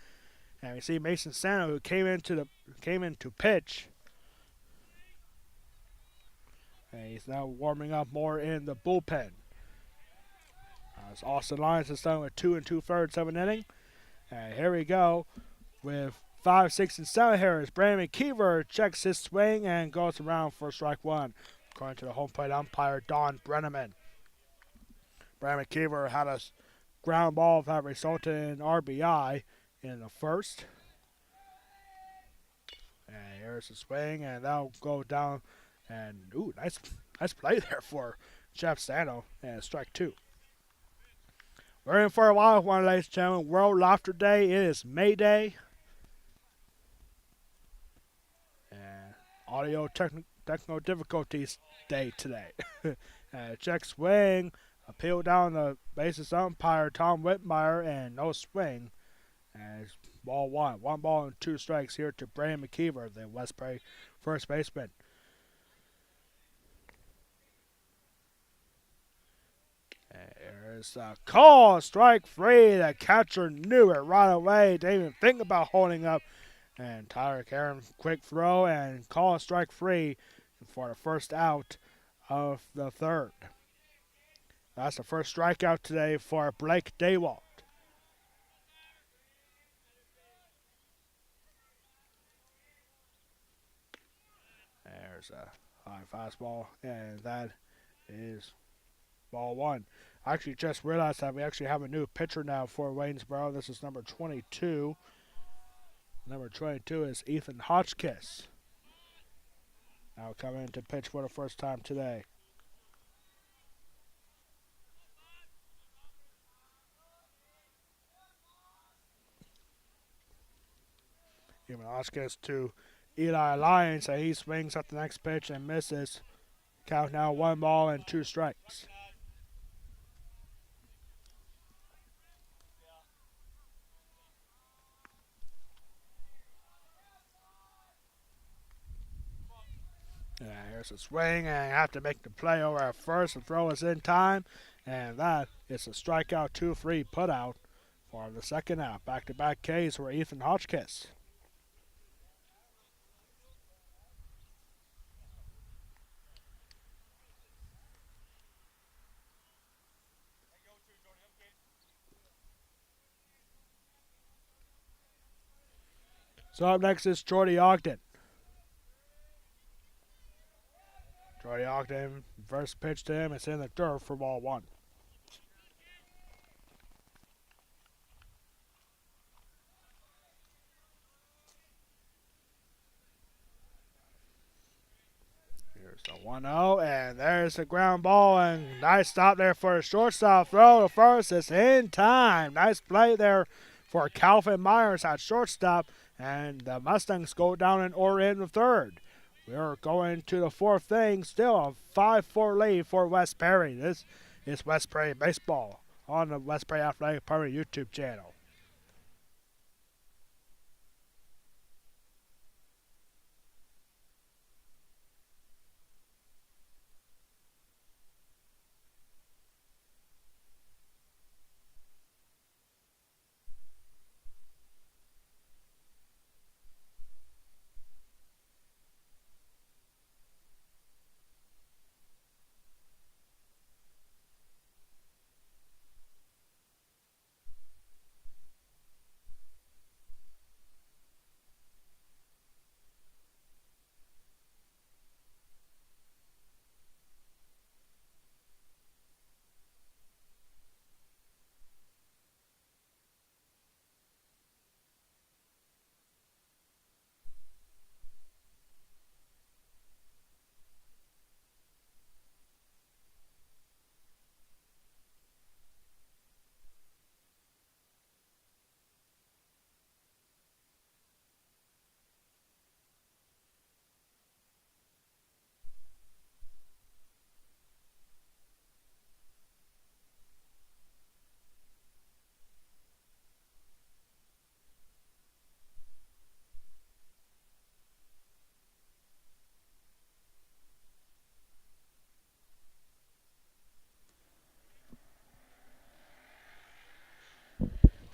And we see Mason Sano, who came into pitch. And he's now warming up more in the bullpen. As Austin Lyons is done with 2 2/3 of an inning. And here we go with 5, 6, and 7 here as Brandon McKeever checks his swing and goes around for strike 1, according to the home plate umpire, Don Brenneman. Brandon McKeever had a ground ball that resulted in RBI in the first. And here's the swing, and that'll go down. And, ooh, nice play there for Jeff Sano, and strike 2. We're in for a wild one, ladies and gentlemen. World Laughter Day. It is May Day. And audio technical difficulties day today. Check swing. Appeal down the bases umpire, Tom Whitmire, and no swing. And it's ball 1. 1 ball and 2 strikes here to Brandon McKeever, the West Prairie first baseman. is a call, strike three. The catcher knew it right away. Didn't even think about holding up. And Tyler Karen, quick throw and call, strike three for the first out of the third. That's the first strikeout today for Blake Daywalt. There's a high fastball, and that is ball one. I actually just realized that we actually have a new pitcher now for Waynesboro. This is number 22. Number 22 is Ethan Hotchkiss. Now coming in to pitch for the first time today. Ethan Hotchkiss to Eli Lyons, and he swings at the next pitch and misses. Count now 1 ball and 2 strikes. Here's a swing, and you have to make the play over at first. The throw is in time, and that is a strikeout 2-3 putout for the second out. Back-to-back Ks for Ethan Hotchkiss. So up next is Jordy Ogden. Jordy Ogden, first pitch to him, it's in the dirt for ball one. Here's the 1-0, and there's the ground ball, and nice stop there for a shortstop throw. The first is in time. Nice play there for Calvin Myers at shortstop, and the Mustangs go down and or in the third. We're going to the fourth inning, still a 5-4 lead for West Perry. This is West Perry Baseball on the West Perry Athletic Department YouTube channel.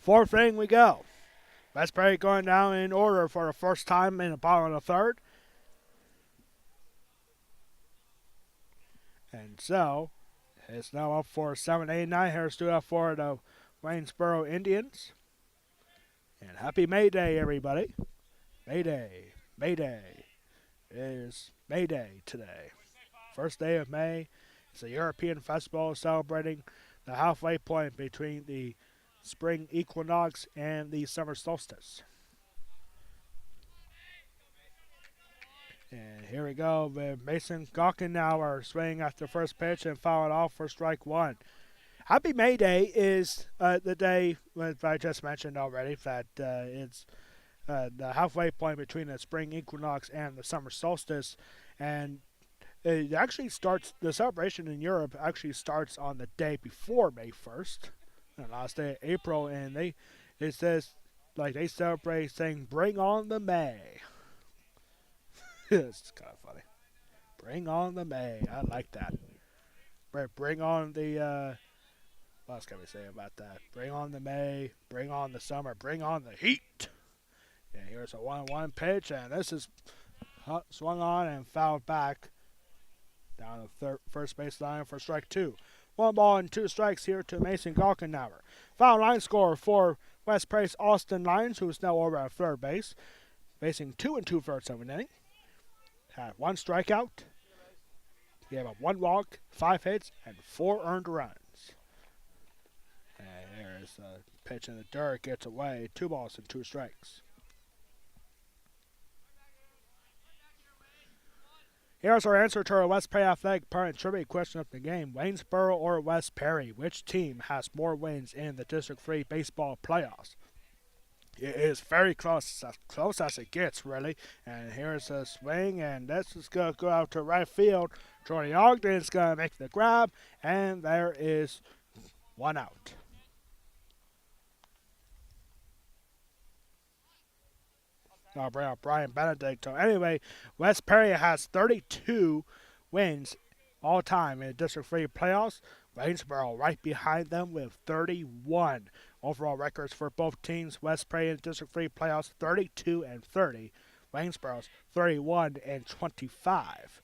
Fourth inning we go. West Perry going down in order for the first time in the bottom of the third. And so, it's now up for 7-8-9. Here's to up for the Waynesboro Indians. And happy May Day, everybody. May Day. May Day. It is May Day today. First day of May. It's a European festival celebrating the halfway point between the spring equinox and the summer solstice. And here we go. Mason Gockenauer swinging at the first pitch and fouled off for strike one. Happy May Day is the day that I just mentioned already, that it's the halfway point between the spring equinox and the summer solstice. And it actually starts, the celebration in Europe actually starts on the day before May 1st, the last day of April, and it says, like, they celebrate saying, "Bring on the May." It's kind of funny. Bring on the May. I like that. Bring on the What else can we say about that? Bring on the May, bring on the summer, bring on the heat. Yeah, here's a 1-1 pitch, and this is swung on and fouled back down the first base line for strike two. 1 ball and 2 strikes here to Mason Galkenauer. Foul line score for West Prairie's Austin Lyons, who is now over at third base, facing 2 2/3 of an inning. Had 1 strikeout, gave up 1 walk, 5 hits, and 4 earned runs. And there's a pitch in the dirt, gets away, 2 balls and 2 strikes. Here's our answer to our West Prairie Athletic Parent Trivia question of the game. Waynesboro or West Prairie? Which team has more wins in the District 3 baseball playoffs? It is very close as it gets, really. And here's a swing, and this is going to go out to right field. Jordy Ogden is going to make the grab, and there is 1 out. I'll bring out Brian Benedict. So anyway, West Prairie has 32 wins all time in the District 3 playoffs. Waynesboro right behind them with 31. Overall records for both teams, West Prairie in the District 3 playoffs, 32 and 30. Waynesboro's 31 and 25.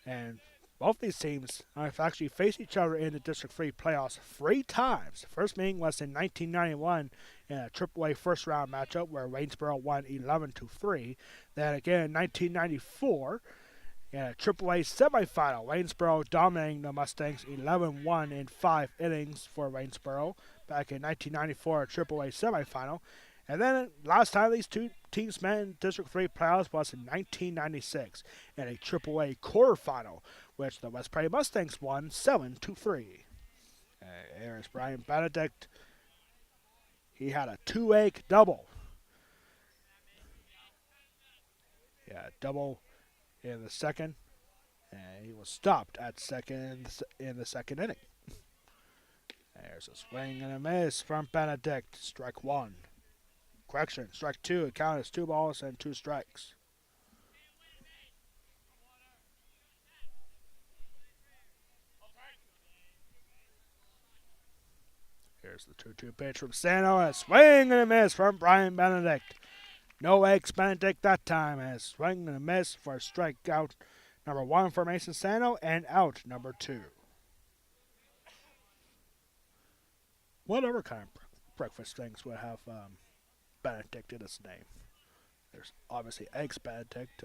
And both these teams have actually faced each other in the District 3 playoffs 3 times. The first meeting was in 1991 in a AAA first round matchup where Waynesboro won 11-3. Then again in 1994 in a AAA semifinal, Waynesboro dominating the Mustangs 11-1 in 5 innings for Waynesboro back in 1994 a AAA semifinal. And then last time these two teams met in District 3 playoffs was in 1996 in a AAA quarterfinal, which the West Prairie Mustangs won 7-3. There's Brian Benedict. He had a 2-egg double. Yeah, double in the second, and he was stopped at second in the second inning. There's a swing and a miss from Benedict. Strike 1. Correction, strike 2. It counted as 2 balls and 2 strikes. Here's the 2-2 pitch from Sano, and a swing and a miss from Brian Benedict. No eggs Benedict that time, and a swing and a miss for strikeout number 1 for Mason Sano, and out number 2. Whatever kind of breakfast things would have Benedict in its name. There's obviously eggs Benedict.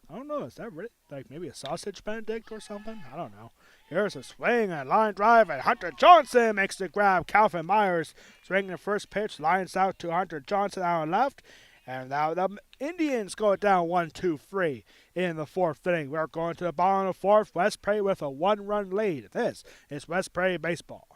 I don't know, is that really like maybe a sausage Benedict or something? I don't know. Here's a swing and line drive, and Hunter Johnson makes the grab. Calvin Myers swinging the first pitch, lines out to Hunter Johnson out left. And now the Indians go down 1-2-3 in the 4th inning. We're going to the bottom of the 4th. West Prairie with a 1-run lead. This is West Prairie baseball.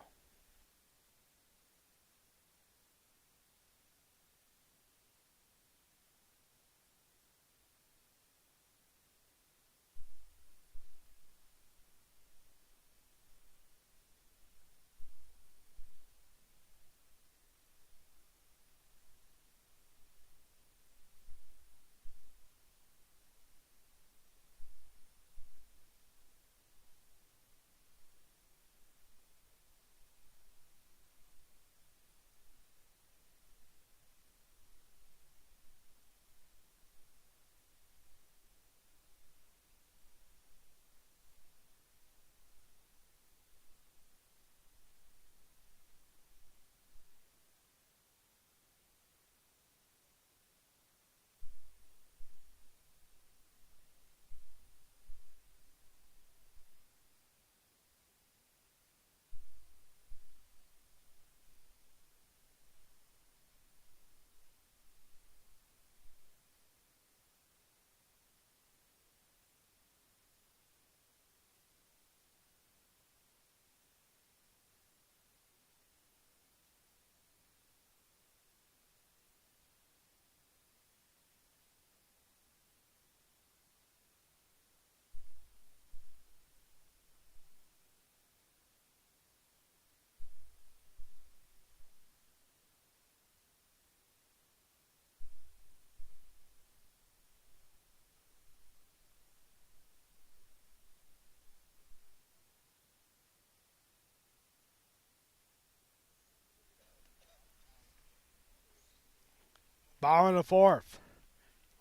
Bottom of the fourth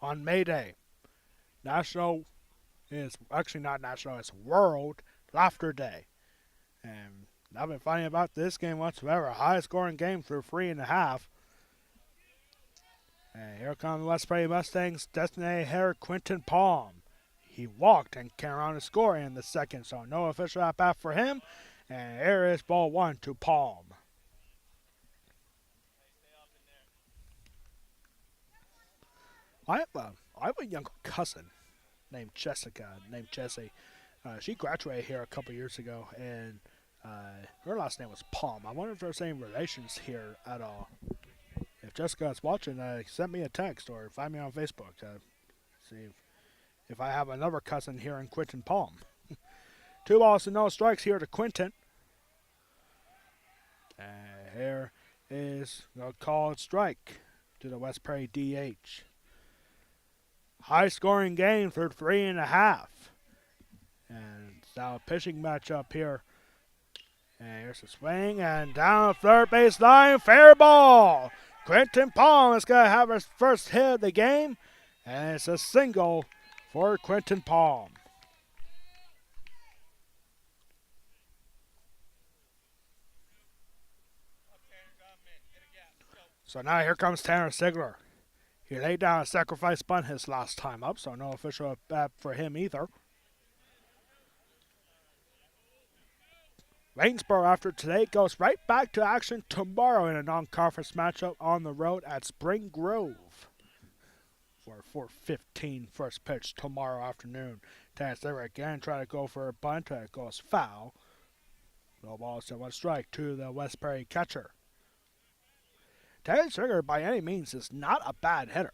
on May Day. National is actually not national, it's World Laughter Day. And nothing funny about this game whatsoever. High scoring game through 3.5. And here come the West Prairie Mustangs' designated hitter Quentin Palm. He walked and came around to score in the second, so no official at bat for him. And here is ball one to Palm. I have a younger cousin named Jessie. She graduated here a couple years ago, and her last name was Palm. I wonder if there's any relations here at all. If Jessica is watching, send me a text or find me on Facebook. See if I have another cousin here in Quentin Palm. 2 balls and no strikes here to Quentin. And here is a called strike to the West Prairie DH. High scoring game through 3.5. And now a pitching matchup here. And here's a swing and down the third base line. Fair ball. Quentin Palm is going to have his first hit of the game. And it's a single for Quentin Palm. So now here comes Tanner Sigler. He laid down a sacrifice bunt his last time up, so no official bat for him either. Waynesboro, after today, goes right back to action tomorrow in a non-conference matchup on the road at Spring Grove for 4:15 first pitch tomorrow afternoon. Tanner Sigler again try to go for a bunt. It goes foul. No balls and 1 strike to the West Prairie catcher. Tanner Sigler, by any means, is not a bad hitter.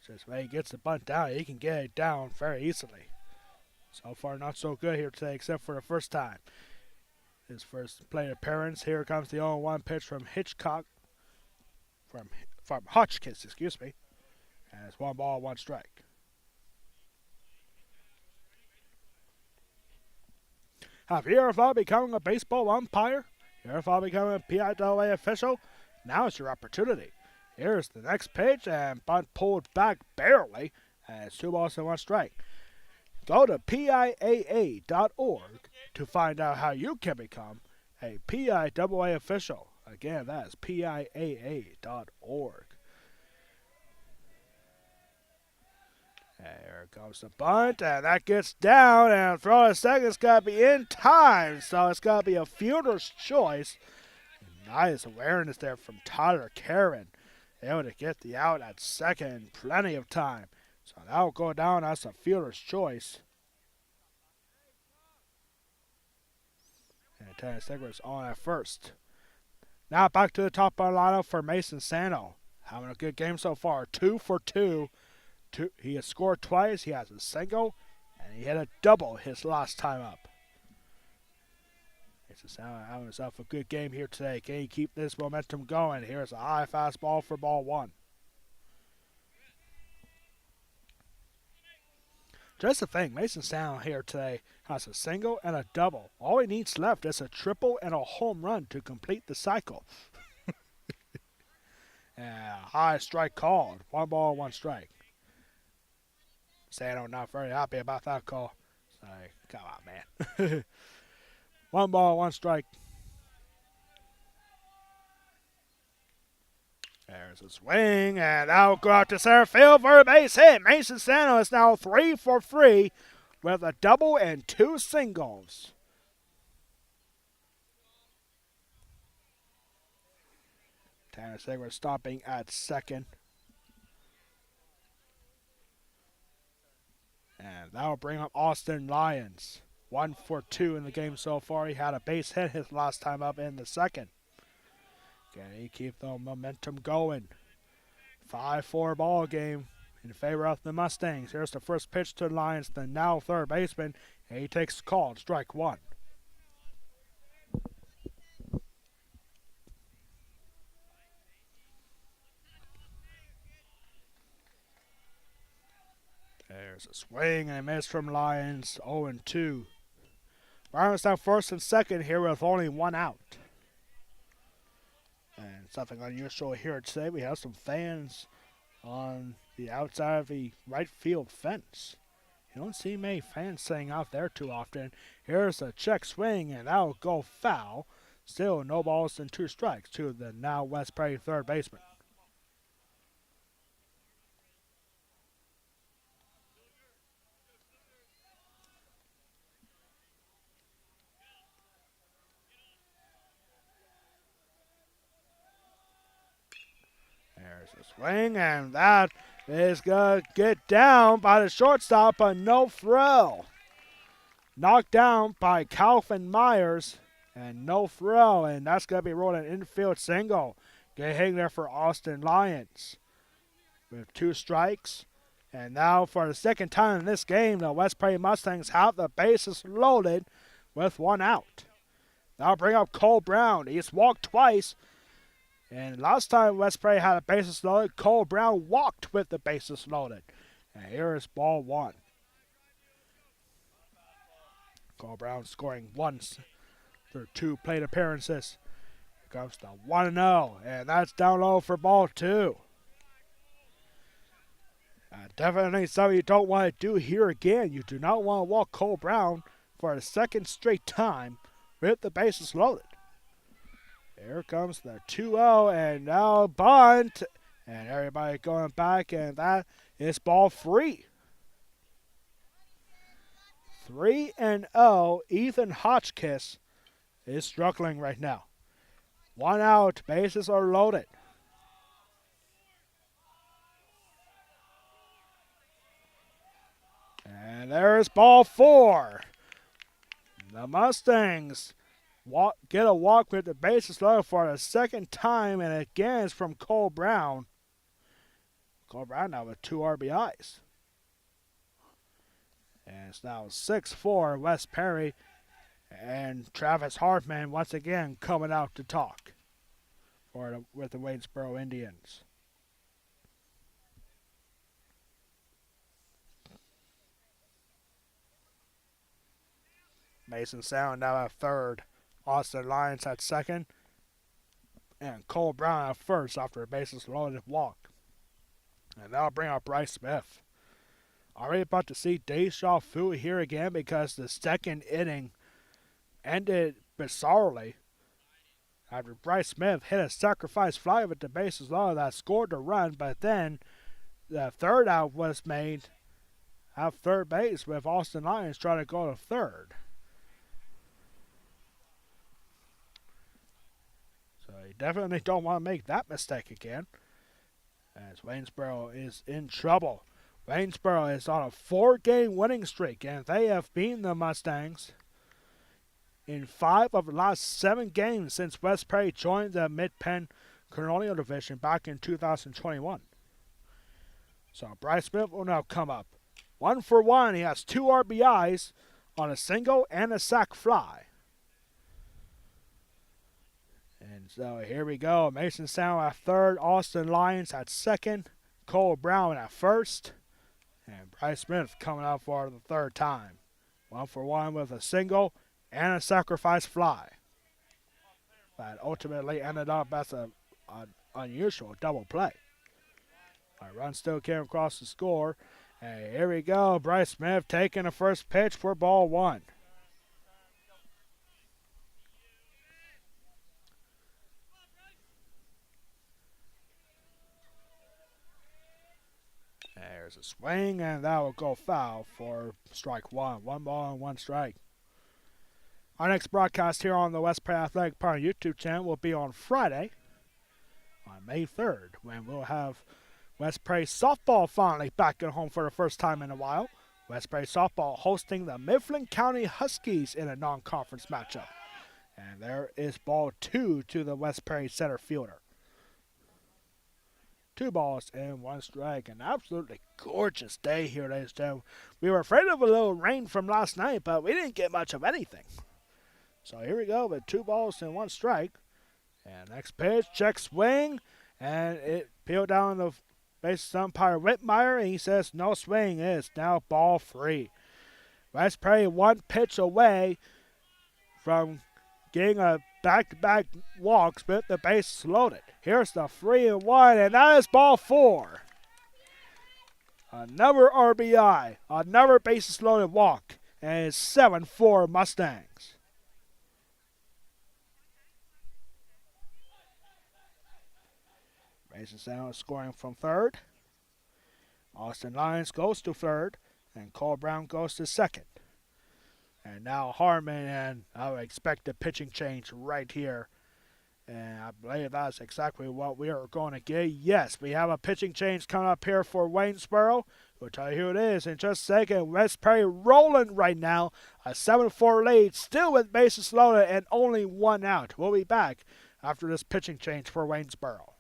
Just when he gets the bunt down, he can get it down very easily. So far, not so good here today, except for the first time. His first plate appearance. Here comes the 0-1 pitch from Hitchcock. From Hotchkiss, excuse me. And it's 1 ball, 1 strike. Have you ever thought of becoming a baseball umpire? You ever thought of becoming a PIAA official? Now is your opportunity. Here's the next pitch, and bunt pulled back barely, and it's 2 balls and 1 strike. Go to PIAA.org to find out how you can become a PIAA official. Again, that is PIAA.org. There comes the bunt, and that gets down, and throw to second's got to be in time, so it's got to be a fielder's choice. Nice awareness there from Tyler Karen. Able to get the out at second in plenty of time. So that'll go down as a fielder's choice. And Tanner Sigler is on at first. Now back to the top of the lineup for Mason Sano. Having a good game so far. 2 for 2. He has scored twice. He has a single. And he had a double his last time up. Mason Sano having himself a good game here today. Can he keep this momentum going? Here's a high fastball for ball 1. Just the thing, Mason Sano here today has a single and a double. All he needs left is a triple and a home run to complete the cycle. And a high strike called. 1 ball, 1 strike. Sano not very happy about that call. Sorry, come on, man. 1 ball, 1 strike. There's a swing, and that'll go out to center field for a base hit. Mason Sano is now 3 for 3 with a double and 2 singles. Tanner Sigler stopping at second. And that'll bring up Austin Lyons. 1 for 2 in the game so far. He had a base hit his last time up in the second. Can he keep the momentum going? 5-4 ball game in favor of the Mustangs. Here's the first pitch to Lyons, the now third baseman. And he takes called strike 1. There's a swing and a miss from Lyons. 0-2. Browns down first and second here with only 1 out. And something unusual here today, we have some fans on the outside of the right field fence. You don't see many fans sitting out there too often. Here's a check swing, and that'll go foul. Still no balls and 2 strikes to the now West Prairie third baseman. There's a swing, and that is going to get down by the shortstop, but no throw. Knocked down by Calvin Myers, and no throw, and that's going to be rolled an infield single. Get hitting there for Austin Lyons with 2 strikes. And now for the second time in this game, the West Prairie Mustangs have the bases loaded with 1 out. Now bring up Cole Brown. He's walked twice. And last time West Prairie had a bases loaded, Cole Brown walked with the bases loaded. And here is ball 1. Cole Brown scoring once through 2 plate appearances. Here comes the 1-0, and that's down low for ball 2. Definitely something you don't want to do here again. You do not want to walk Cole Brown for a second straight time with the bases loaded. Here comes the 2-0, and now bunt. And everybody going back, and that is ball 3. 3-0. Ethan Hotchkiss is struggling right now. 1 out, bases are loaded. And there's ball 4. The Mustangs get a walk with the bases loaded for the second time, and again it's from Cole Brown. Cole Brown now with 2 RBIs. And it's now 6-4 West Prairie, and Travis Hartman once again coming out to talk with the Waynesboro Indians. Mason Sound now at third. Austin Lyons at second. And Cole Brown at first after a bases loaded walk. And that'll bring up Bryce Smith. Are we about to see Deja Fu here again, because the second inning ended bizarrely after Bryce Smith hit a sacrifice fly with the bases loaded that scored the run, but then the third out was made at third base with Austin Lyons trying to go to third. So you definitely don't want to make that mistake again, as Waynesboro is in trouble. Waynesboro is on a 4-game winning streak, and they have beaten the Mustangs in 5 of the last 7 games since West Prairie joined the Mid-Penn Colonial Division back in 2021. So Bryce Smith will now come up. 1 for 1. He has 2 RBIs on a single and a sac fly. And so here we go. Mason Sound at third. Austin Lyons at second. Cole Brown at first. And Bryce Smith coming out for the third time. 1 for 1 with a single and a sacrifice fly. That ultimately ended up as an unusual double play. A run still came across the score. And here we go. Bryce Smith taking the first pitch for ball 1. There's a swing, and that will go foul for strike 1. 1 ball and 1 strike. Our next broadcast here on the West Prairie Athletic Park YouTube channel will be on Friday, on May 3rd, when we'll have West Prairie softball finally back at home for the first time in a while. West Prairie softball hosting the Mifflin County Huskies in a non-conference matchup. And there is ball 2 to the West Prairie center fielder. 2 balls and 1 strike. An absolutely gorgeous day here, ladies and gentlemen. We were afraid of a little rain from last night, but we didn't get much of anything. So here we go with 2 balls and 1 strike. And next pitch, check swing, and it peeled down the base umpire Whitmire, and he says no swing. It's now ball 3. West Prairie 1 pitch away from getting a back-to-back walks with the bases loaded. Here's the 3-1, and that is ball 4. Another RBI, another bases loaded walk, and it's 7-4 Mustangs. Bases now scoring from third. Austin Lyons goes to third, and Cole Brown goes to second. And now Harmon, and I would expect a pitching change right here. And I believe that's exactly what we are going to get. Yes, we have a pitching change coming up here for Waynesboro. We'll tell you who it is in just a second. West Perry rolling right now. A 7-4 lead, still with bases loaded and only 1 out. We'll be back after this pitching change for Waynesboro.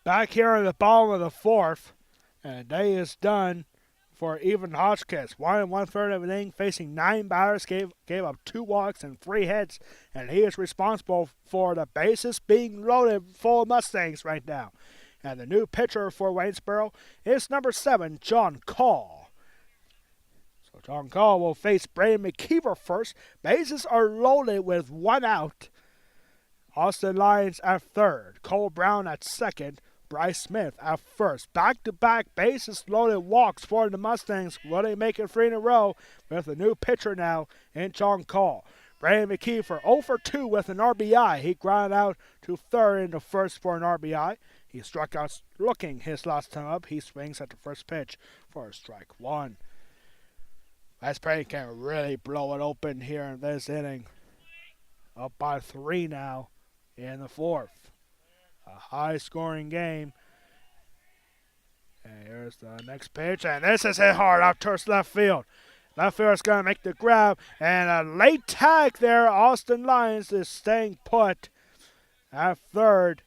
Back here in the bottom of the 4th, and day is done for Evan Hotchkiss. 1 1/3 of an inning, facing 9 batters, gave up 2 walks and 3 hits, and he is responsible for the bases being loaded full of Mustangs right now. And the new pitcher for Waynesboro is number 7, John Call. So John Call will face Brandon McKeever first. Bases are loaded with 1 out. Austin Lyons at third, Cole Brown at second, Bryce Smith at first. Back-to-back bases loaded walks for the Mustangs. Will they make it 3 in a row with a new pitcher now in John Call? Brandon McKeever 0 for 2 with an RBI. He grounded out to third in the first for an RBI. He struck out looking his last time up. He swings at the first pitch for strike 1. West Perry can really blow it open here in this inning. Up by 3 now in the 4th. A high-scoring game. And here's the next pitch, and this is hit hard out towards left field. Left field is going to make the grab, and a late tag there. Austin Lyons is staying put at third,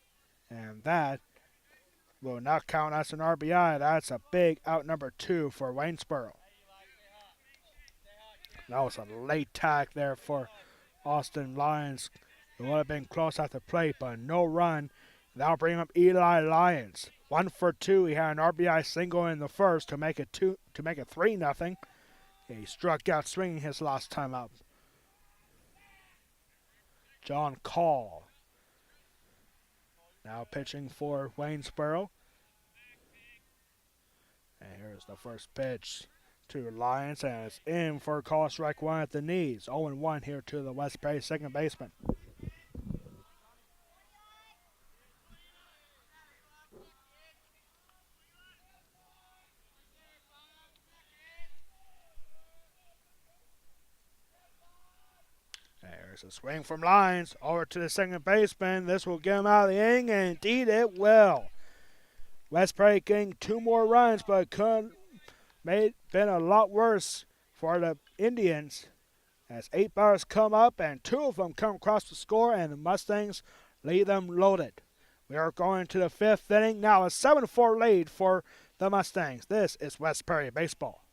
and that will not count as an RBI. That's a big out number 2 for Waynesboro. That was a late tag there for Austin Lyons. It would have been close at the plate, but no run. That'll bring up Eli Lyons. 1 for 2. He had an RBI single in the first to make it 3-0. He struck out swinging his last time up. John Call now pitching for Waynesboro. And here's the first pitch to Lyons, and it's in for a call strike 1 at the knees. 0-1 here to the West Perry second baseman. Here's a swing from Lyons over to the second baseman. This will get him out of the inning, and indeed it will. West Prairie getting 2 more runs, but it could have been a lot worse for the Indians as 8 batters come up and 2 of them come across the score, and the Mustangs leave them loaded. We are going to the 5th inning. Now a 7-4 lead for the Mustangs. This is West Prairie Baseball.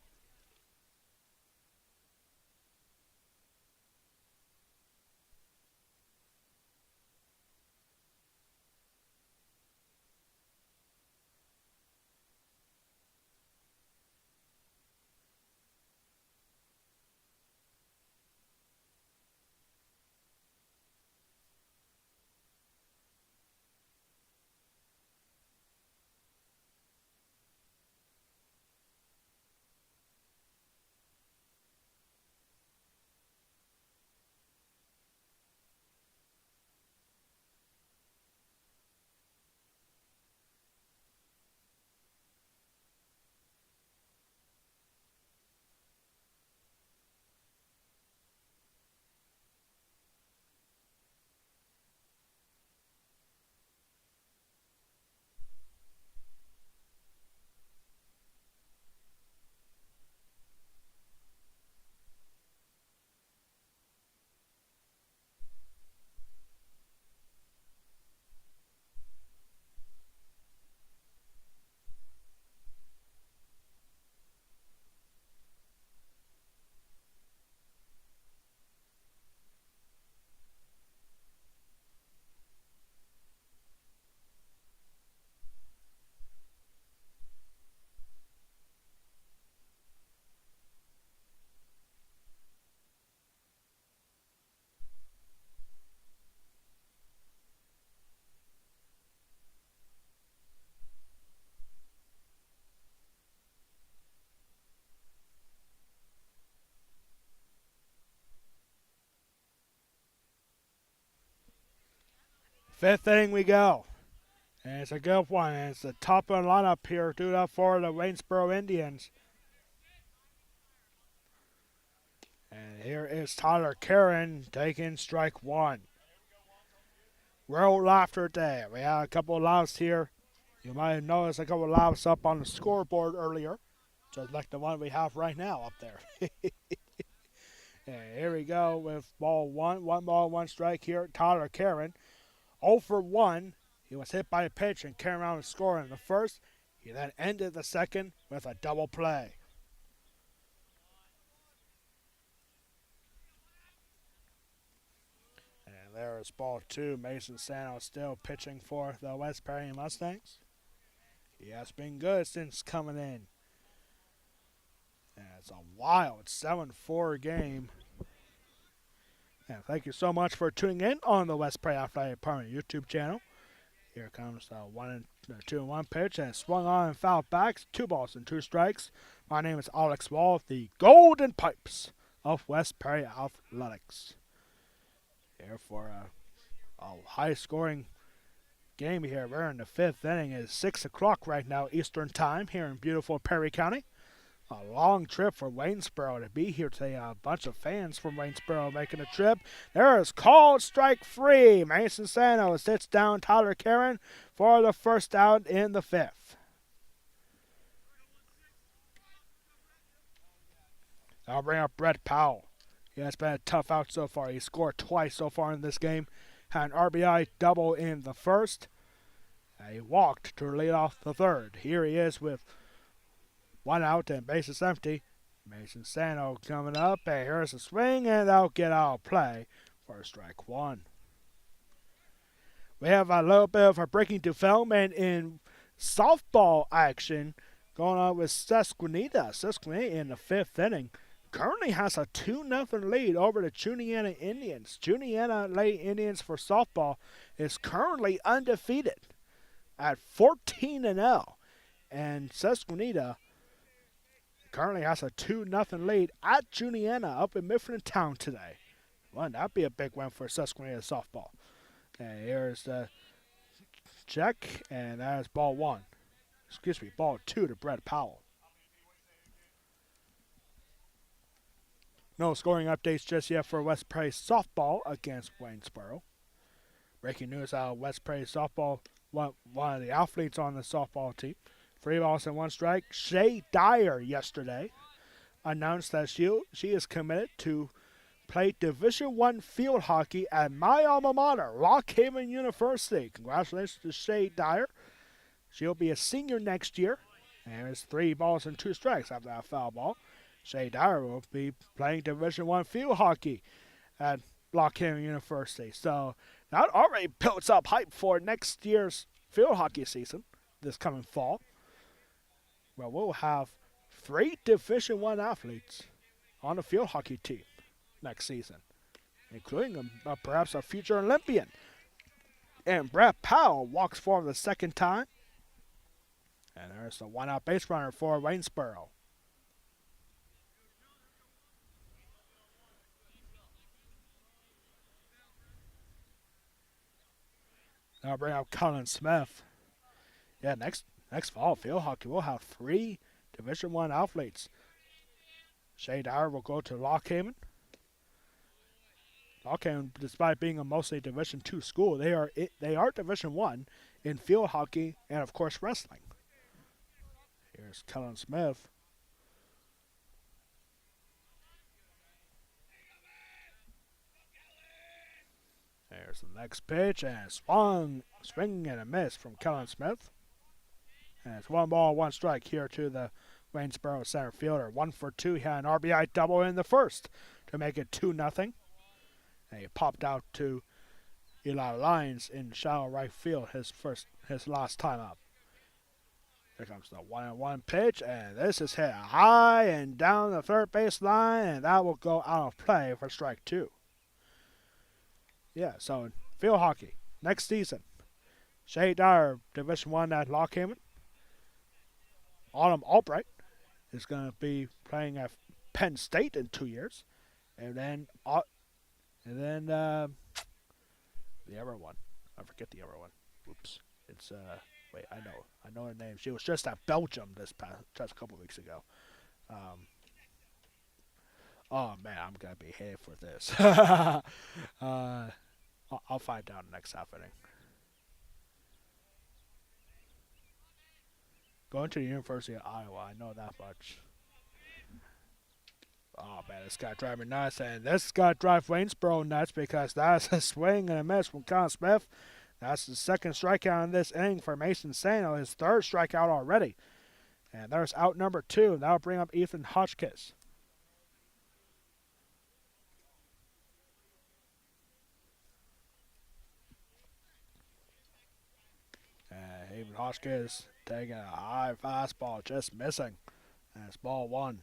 Fifth inning we go. And it's a good one. And it's the top of the lineup here, due up for the Waynesboro Indians. And here is Tyler Karen taking strike 1. World Laughter Day. We had a couple of laughs here. You might have noticed a couple of laughs up on the scoreboard earlier, just like the one we have right now up there. And here we go with ball 1. 1 ball, 1 strike here. Tyler Karen. 0 for 1. He was hit by a pitch and came around and scored in the first. He then ended the second with a double play. And there is ball 2. Mason Sano still pitching for the West Prairie Mustangs. He has been good since coming in. And it's a wild 7-4 game. And thank you so much for tuning in on the West Prairie Athletic Department YouTube channel. Here comes the 2-1 pitch, and swung on and fouled back. 2 balls and 2 strikes. My name is Alex Wall, the Golden Pipes of West Prairie Athletics. Here for a high-scoring game here. We're in the 5th inning. It's 6 o'clock right now Eastern Time here in beautiful Perry County. A long trip for Waynesboro to be here today. A bunch of fans from Waynesboro making a trip. There is called strike 3. Mason Sano sits down Tyler Karen for the first out in the 5th. I'll bring up Brett Powell. He has been a tough out so far. He scored twice so far in this game. Had an RBI double in the first. He walked to lead off the 3rd. Here he is with 1 out and bases empty. Mason Sano coming up, and here's a swing, and that'll get out of play for strike 1. We have a little bit of a breaking development in softball action going on with Susquehanna. Susquehanna in the 5th inning currently has a 2-0 lead over the Juniata Indians. Juniata Lady Indians for softball is currently undefeated at 14-0, and Susquehanna currently has a 2-0 lead at Juniata up in Mifflintown today. Well, that'd be a big win for Susquehanna softball. And here's the check, and that is ball 1. Excuse me, ball 2 to Brett Powell. No scoring updates just yet for West Prairie softball against Waynesboro. Breaking news out of West Prairie softball, one of the athletes on the softball team, 3 balls and 1 strike, Shay Dyer yesterday announced that she is committed to play Division I field hockey at my alma mater, Lock Haven University. Congratulations to Shay Dyer. She'll be a senior next year, and it's 3 balls and 2 strikes after that foul ball. Shay Dyer will be playing Division I field hockey at Lock Haven University. So that already builds up hype for next year's field hockey season this coming fall. Well, we'll have 3 Division I athletes on the field hockey team next season, including perhaps a future Olympian. And Brett Powell walks for the second time. And there's the one-out base runner for Waynesboro. Now bring out Colin Smith. Yeah, next fall, field hockey will have 3 Division I athletes. Shay Dyer will go to Lock Haven. Lock Haven, despite being a mostly Division II school, they are Division I in field hockey and of course wrestling. Here's Colin Smith. There's the next pitch, and swing and a miss from Kellen Smith. And it's 1 ball, 1 strike here to the Waynesboro center fielder. 1 for 2. He had an RBI double in the first to make it 2-0. And he popped out to Eli Lyons in shallow right field his last time up. Here comes the 1-1 pitch, and this is hit high and down the third base line, and that will go out of play for strike 2. Yeah, so field hockey next season. Shay Dyer, Division I at Lock Haven. Autumn Albright is going to be playing at Penn State in 2 years, and then the other one. I forget the other one. Oops. It's wait, I know her name. She was just at Belgium just a couple weeks ago. Oh man, I'm gonna be hated for this. I'll find out next half inning. Going to the University of Iowa, I know that much. Oh man, this guy drive me nuts, and this guy drive Waynesboro nuts because that's a swing and a miss from Colin Smith. That's the second strikeout in this inning for Mason Sano, his 3rd strikeout already. And there's out number 2. That'll bring up Ethan Hotchkiss. And Ethan Hotchkiss taking a high fastball, just missing. And it's ball 1.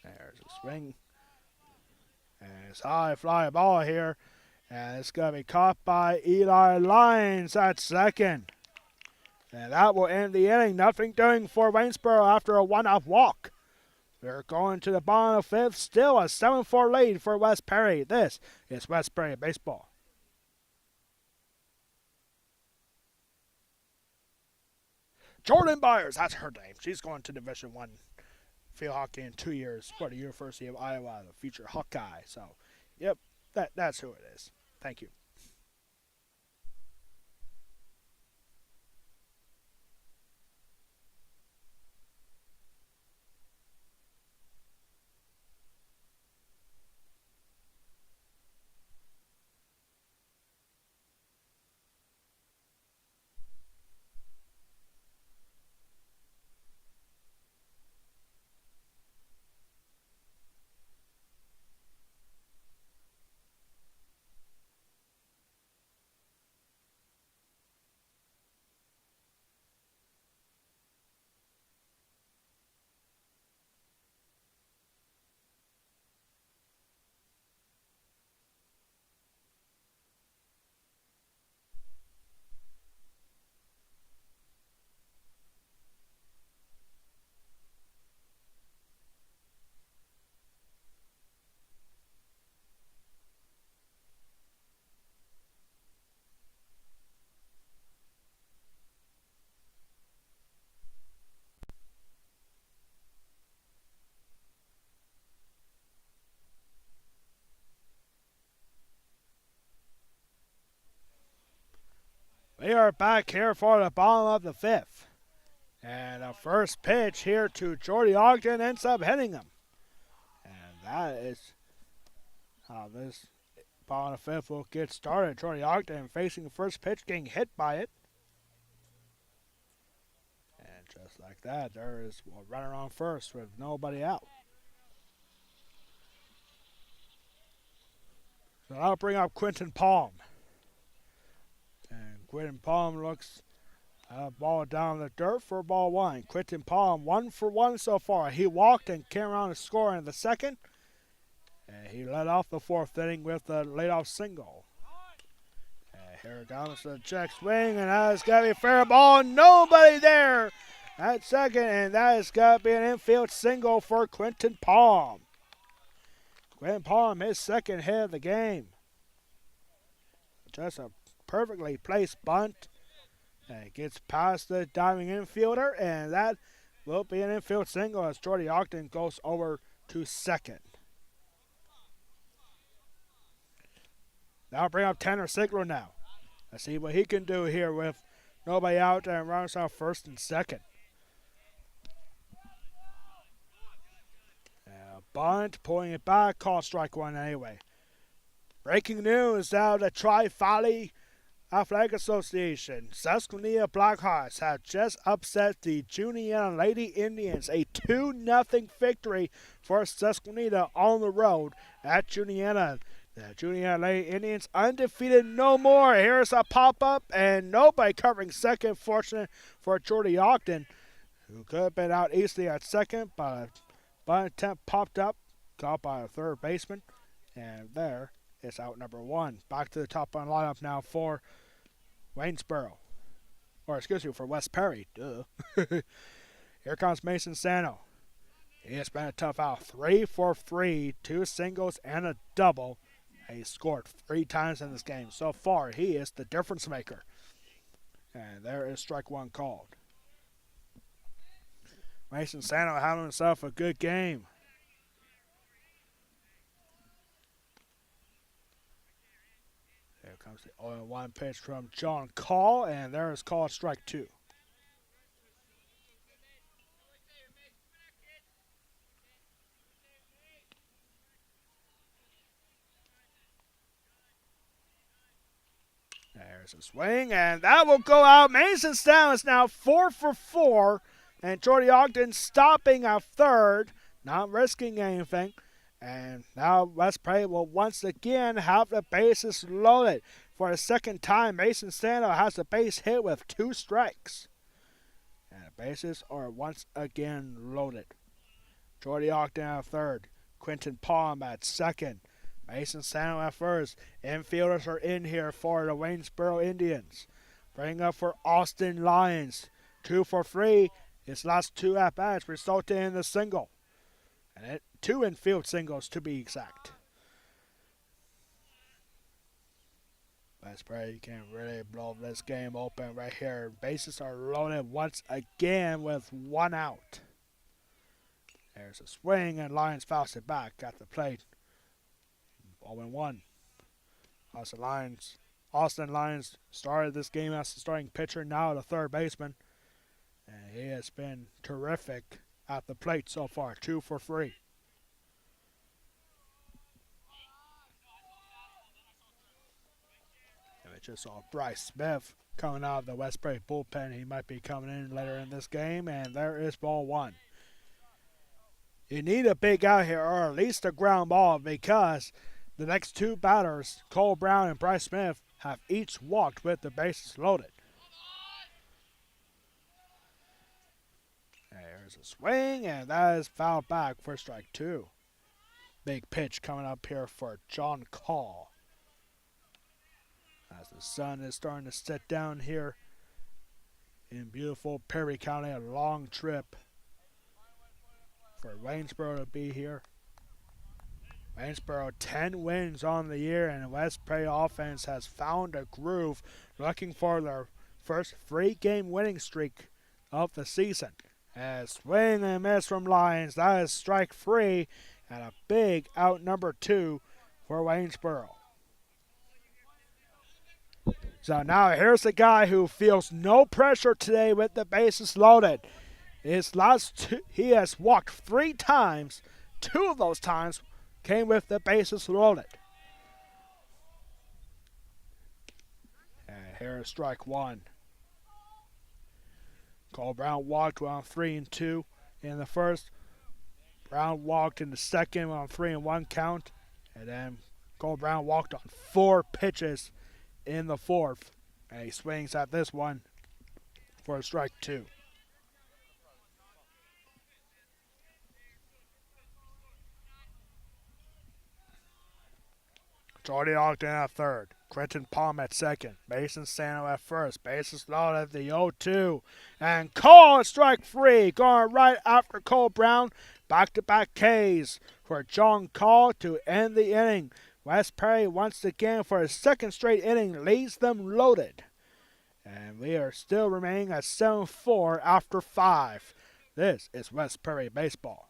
There's a swing. And it's high fly ball here. And it's going to be caught by Eli Lyons at second. And that will end the inning. Nothing doing for Waynesboro after a 1-out walk. We're going to the bottom of 5th. Still a 7-4 lead for West Prairie. This is West Prairie Baseball. Jordan Byers, that's her name. She's going to Division I field hockey in 2 years for the University of Iowa, the future Hawkeye. So, yep, that's who it is. Thank you. We are back here for the bottom of the fifth. And the first pitch here to Jordy Ogden ends up hitting him. And that is how this bottom of the fifth will get started. Jordy Ogden facing the first pitch, getting hit by it. And just like that, there is a runner on first with nobody out. So I'll bring up Quentin Palm. And Quentin Palm looks ball down the dirt for ball one. Quentin Palm 1 for 1 so far. He walked and came around to score in the second. And he led off the fourth inning with a leadoff single. And here comes the check swing, and that has got to be a fair ball. Nobody there at second, and that has got to be an infield single for Quentin Palm. Quentin Palm, his second hit of the game. Just a perfectly placed bunt. And it gets past the diving infielder, and that will be an infield single as Jordy Ogden goes over to second. Now bring up Tanner Sigler now. Let's see what he can do here with nobody out and runners out first and second. Bunt, pulling it back, call strike one anyway. Breaking news out of the Tri-Valley Athletic Association. Susquehanna Blackhawks have just upset the Juniata Lady Indians. A 2-0 victory for Susquehanna on the road at Juniata. The Juniata Lady Indians undefeated no more. Here's a pop-up, and nobody covering second. Fortunate for Jordy Ogden, who could have been out easily at second, but an attempt popped up, caught by a third baseman, and there is out number one. Back to the top of the lineup now for Waynesboro. Or, excuse me, for West Perry. Duh. Here comes Mason Sano. He has been a tough out. 3 for 3, 2 singles and a double. He scored 3 times in this game. So far, he is the difference maker. And there is strike one called. Mason Sano having himself a good game. Here comes the 0-1 pitch from John Call, and there is called strike two. There's a swing, and that will go out. Mason Sano is now 4 for 4. And Jordy Ogden stopping at third, not risking anything. And now West Perry will once again have the bases loaded. For the second time, Mason Sano has the base hit with 2 strikes. And the bases are once again loaded. Jordy Ogden at third. Quentin Palm at second. Mason Sano at first. Infielders are in here for the Waynesboro Indians. Bring up for Austin Lyons. 2 for 3. His last 2 at-bats resulted in the single. And 2 infield singles to be exact. West Perry can really blow this game open right here. Bases are loaded once again with 1 out. There's a swing, and Lyons fouls it back at the plate. 0-1. Austin Lyons started this game as the starting pitcher, now the third baseman. And he has been terrific at the plate so far, 2 for 3. And we just saw Bryce Smith coming out of the West Perry bullpen. He might be coming in later in this game, and there is ball one. You need a big out here, or at least a ground ball, because the next 2 batters, Cole Brown and Bryce Smith, have each walked with the bases loaded. There's a swing, and that is fouled back for strike 2. Big pitch coming up here for John Call. As the sun is starting to set down here in beautiful Perry County, a long trip for Waynesboro to be here. Waynesboro 10 wins on the year, and the West Perry offense has found a groove, looking for their first 3-game winning streak of the season. As swing and miss from Lyons. That is strike 3 and a big out number 2 for Waynesboro. So now here's the guy who feels no pressure today with the bases loaded. He has walked 3 times. 2 of those times came with the bases loaded. And here is strike one. Cole Brown walked on 3-2 in the first. Brown walked in the second on 3-1 count. And then Cole Brown walked on 4 pitches in the fourth. And he swings at this one for a strike two. Jordy Ogden at third. Quentin Palm at second. Mason Sano at first. Bases loaded at the 0-2. And Cole at strike 3. Going right after Cole Brown. Back-to-back Ks for John Cole to end the inning. West Perry once again for his second straight inning leaves them loaded. And we are still remaining at 7-4 after 5. This is West Perry Baseball.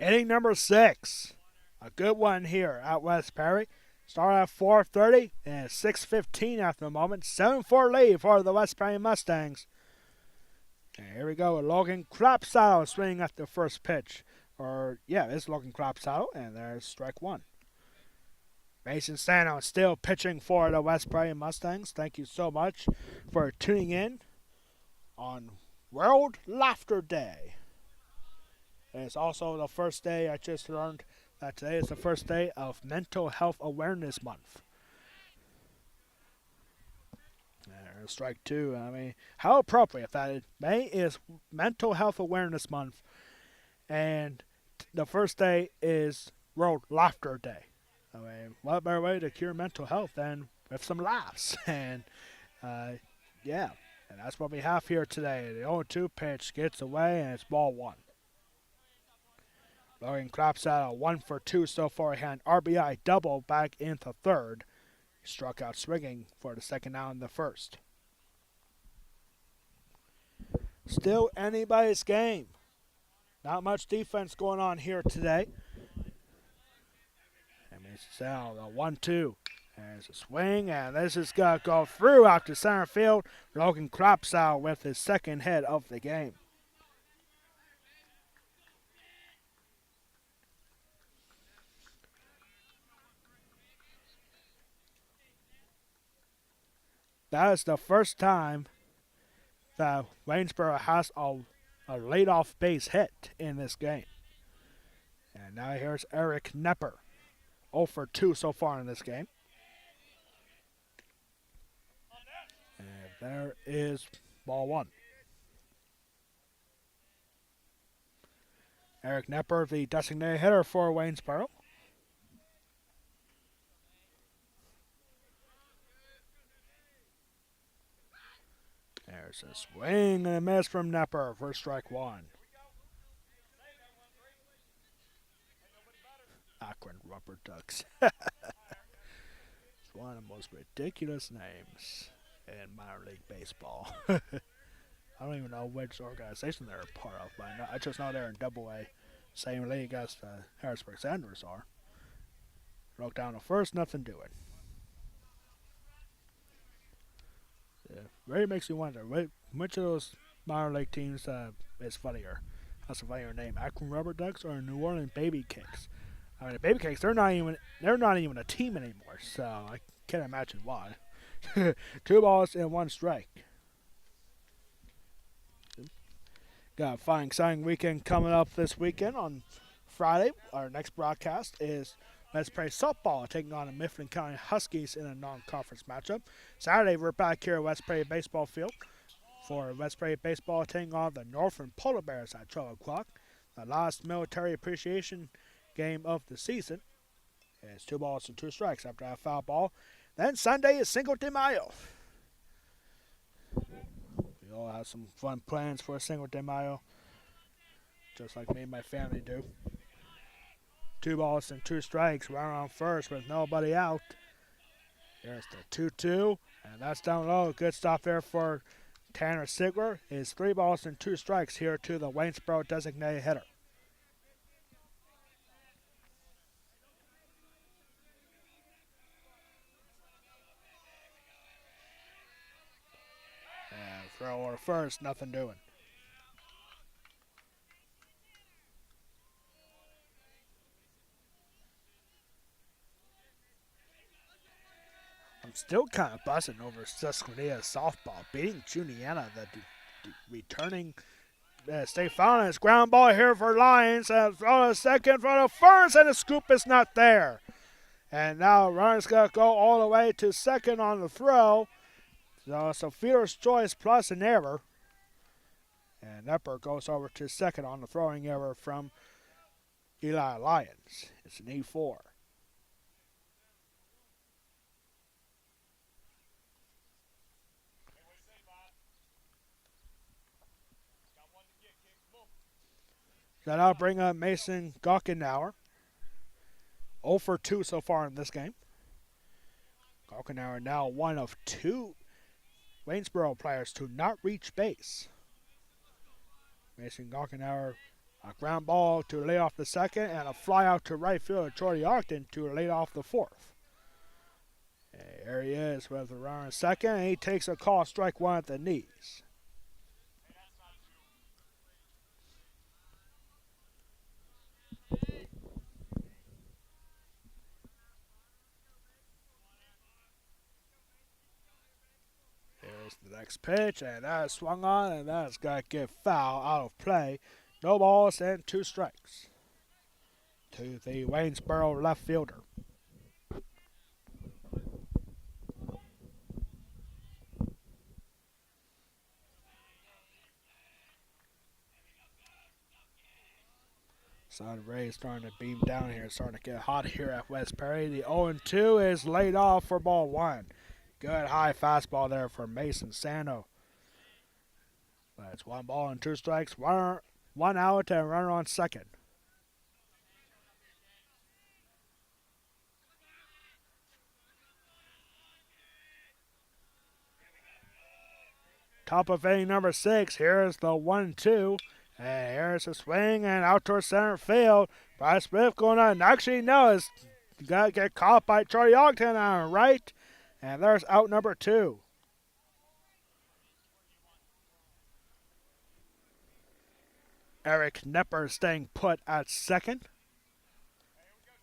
Inning number 6. A good one here at West Perry. Start at 4:30 and 6:15 at the moment. 7-4 lead for the West Perry Mustangs. And here we go. Logan Crapsaddle swinging at the first pitch. It's Logan Crapsaddle, and there's strike one. Mason Sano still pitching for the West Perry Mustangs. Thank you so much for tuning in on World Laughter Day. And it's also the first day, I just learned that today is the first day of Mental Health Awareness Month. There's strike two. I mean, how appropriate that May is Mental Health Awareness Month, and the first day is World Laughter Day. I mean, what better way to cure mental health than with some laughs? And, and that's what we have here today. The 0-2 pitch gets away, and it's ball one. Logan Crapsaddle 1 for 2 so far. He had an RBI double back into third. He struck out swinging for the second out in the first. Still anybody's game. Not much defense going on here today. And Mason the 1-2. There's a swing, and this is going to go through out to center field. Logan Crapsaddle with his second hit of the game. That is the first time that Waynesboro has a leadoff base hit in this game. And now here's Eric Nepper. 0 for 2 so far in this game. And there is ball one. Eric Nepper, the designated hitter for Waynesboro. There's a swing and a miss from Nepper for strike one. Akron Rubber Ducks. one of the most ridiculous names in minor league baseball. I don't even know which organization they're a part of, but I just know they're in Double A, same league as the Harrisburg Sanders are. Broke down the first, nothing doing. Yeah, really makes you wonder which of those minor league teams is funnier. That's a funnier name: Akron Rubber Ducks or New Orleans Baby Cakes. I mean, the Baby Cakes, they're not even a team anymore, so I can't imagine why. 2 balls and 1 strike. Got a fine, exciting weekend coming up this weekend. On Friday, our next broadcast is West Prairie softball taking on the Mifflin County Huskies in a non-conference matchup. Saturday, we're back here at West Prairie Baseball Field for West Prairie Baseball taking on the Northern Polar Bears at 12 o'clock. The last military appreciation game of the season. It's 2 balls and 2 strikes after that foul ball. Then Sunday is Cinco de Mayo. We all have some fun plans for Cinco de Mayo, just like me and my family do. 2 balls and 2 strikes. Runner on first with nobody out. There's the 2-2, and that's down low. Good stop there for Tanner Sigler. Is 3 balls and 2 strikes here to the Waynesboro designated hitter. And throw over first, nothing doing. I'm still kind of buzzing over Susquehanna softball beating Juniana, the returning state finalist. Ground ball here for Lions. And throw a second for the first, and the scoop is not there. And now runner's going to go all the way to second on the throw. So it's a fielder's choice plus an error. And Epper goes over to second on the throwing error from Eli Lyons. It's an E4. That'll bring up Mason Gockenauer. 0 for 2 so far in this game. Gockenauer now one of 2 Waynesboro players to not reach base. Mason Gockenauer, a ground ball to lead off the second, and a fly out to right fielder Jordy Ogden to lead off the fourth. And there he is with the runner in second, and he takes a call, strike 1 at the knees. Here's the next pitch, and that is swung on, and that's got to get foul out of play. No balls and 2 strikes to the Waynesboro left fielder. Sun rays starting to beam down here, starting to get hot here at West Prairie. The 0-2 is laid off for ball 1. Good high fastball there for Mason Sano. But it's 1 ball and 2 strikes, 1 out and runner on second. Top of inning number 6. Here's the 1-2. And here's a swing and out towards center field. Bryce Smith going on. Actually, no, it's got to get caught by Charlie Ogden on right. And there's out number 2. Eric Knepper staying put at second.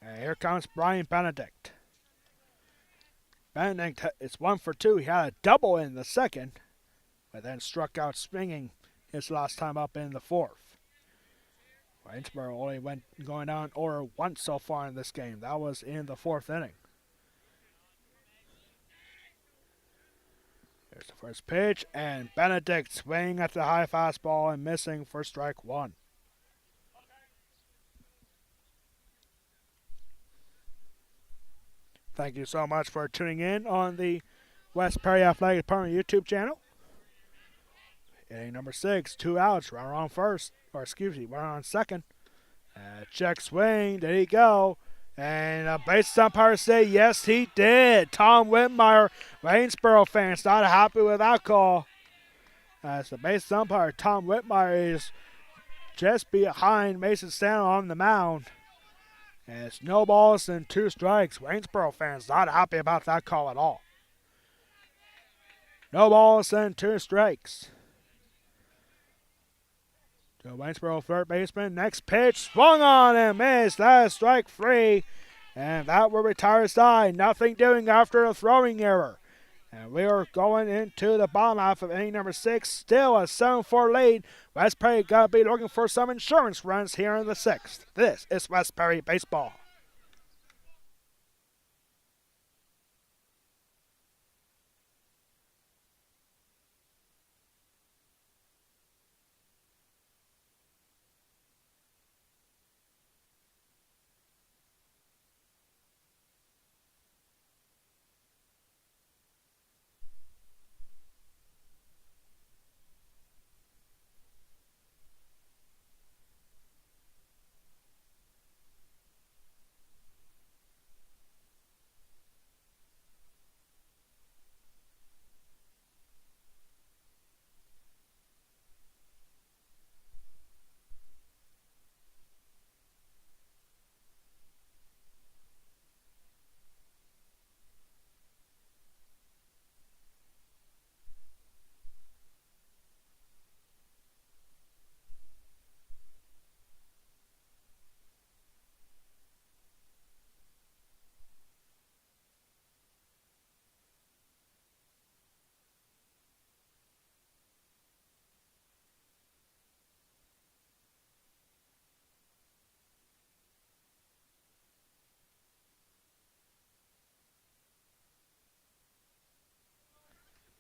And here comes Brian Benedict. Benedict is 1 for 2. He had a double in the second, but then struck out swinging his last time up in the fourth. Waynesboro only went going down order once so far in this game. That was in the 4th inning. Here's the first pitch, and Benedict swinging at the high fastball and missing for strike 1. Thank you so much for tuning in on the West Prairie Athletic Department YouTube channel. Inning number 6, 2 outs, runner on first, runner on second. Check swing, there you go. And the base umpire say yes, he did. Tom Whitmire, Waynesboro fans, not happy with that call. As the base umpire, Tom Whitmire, is just behind Mason Stanley on the mound. And it's no balls and 2 strikes. Waynesboro fans not happy about that call at all. No balls and 2 strikes. So Waynesboro third baseman. Next pitch swung on and missed. That is strike 3. And that will retire his side. Nothing doing after a throwing error. And we are going into the bottom half of inning number 6. Still a 7-4 lead. West Perry going to be looking for some insurance runs here in the 6th. This is West Perry baseball.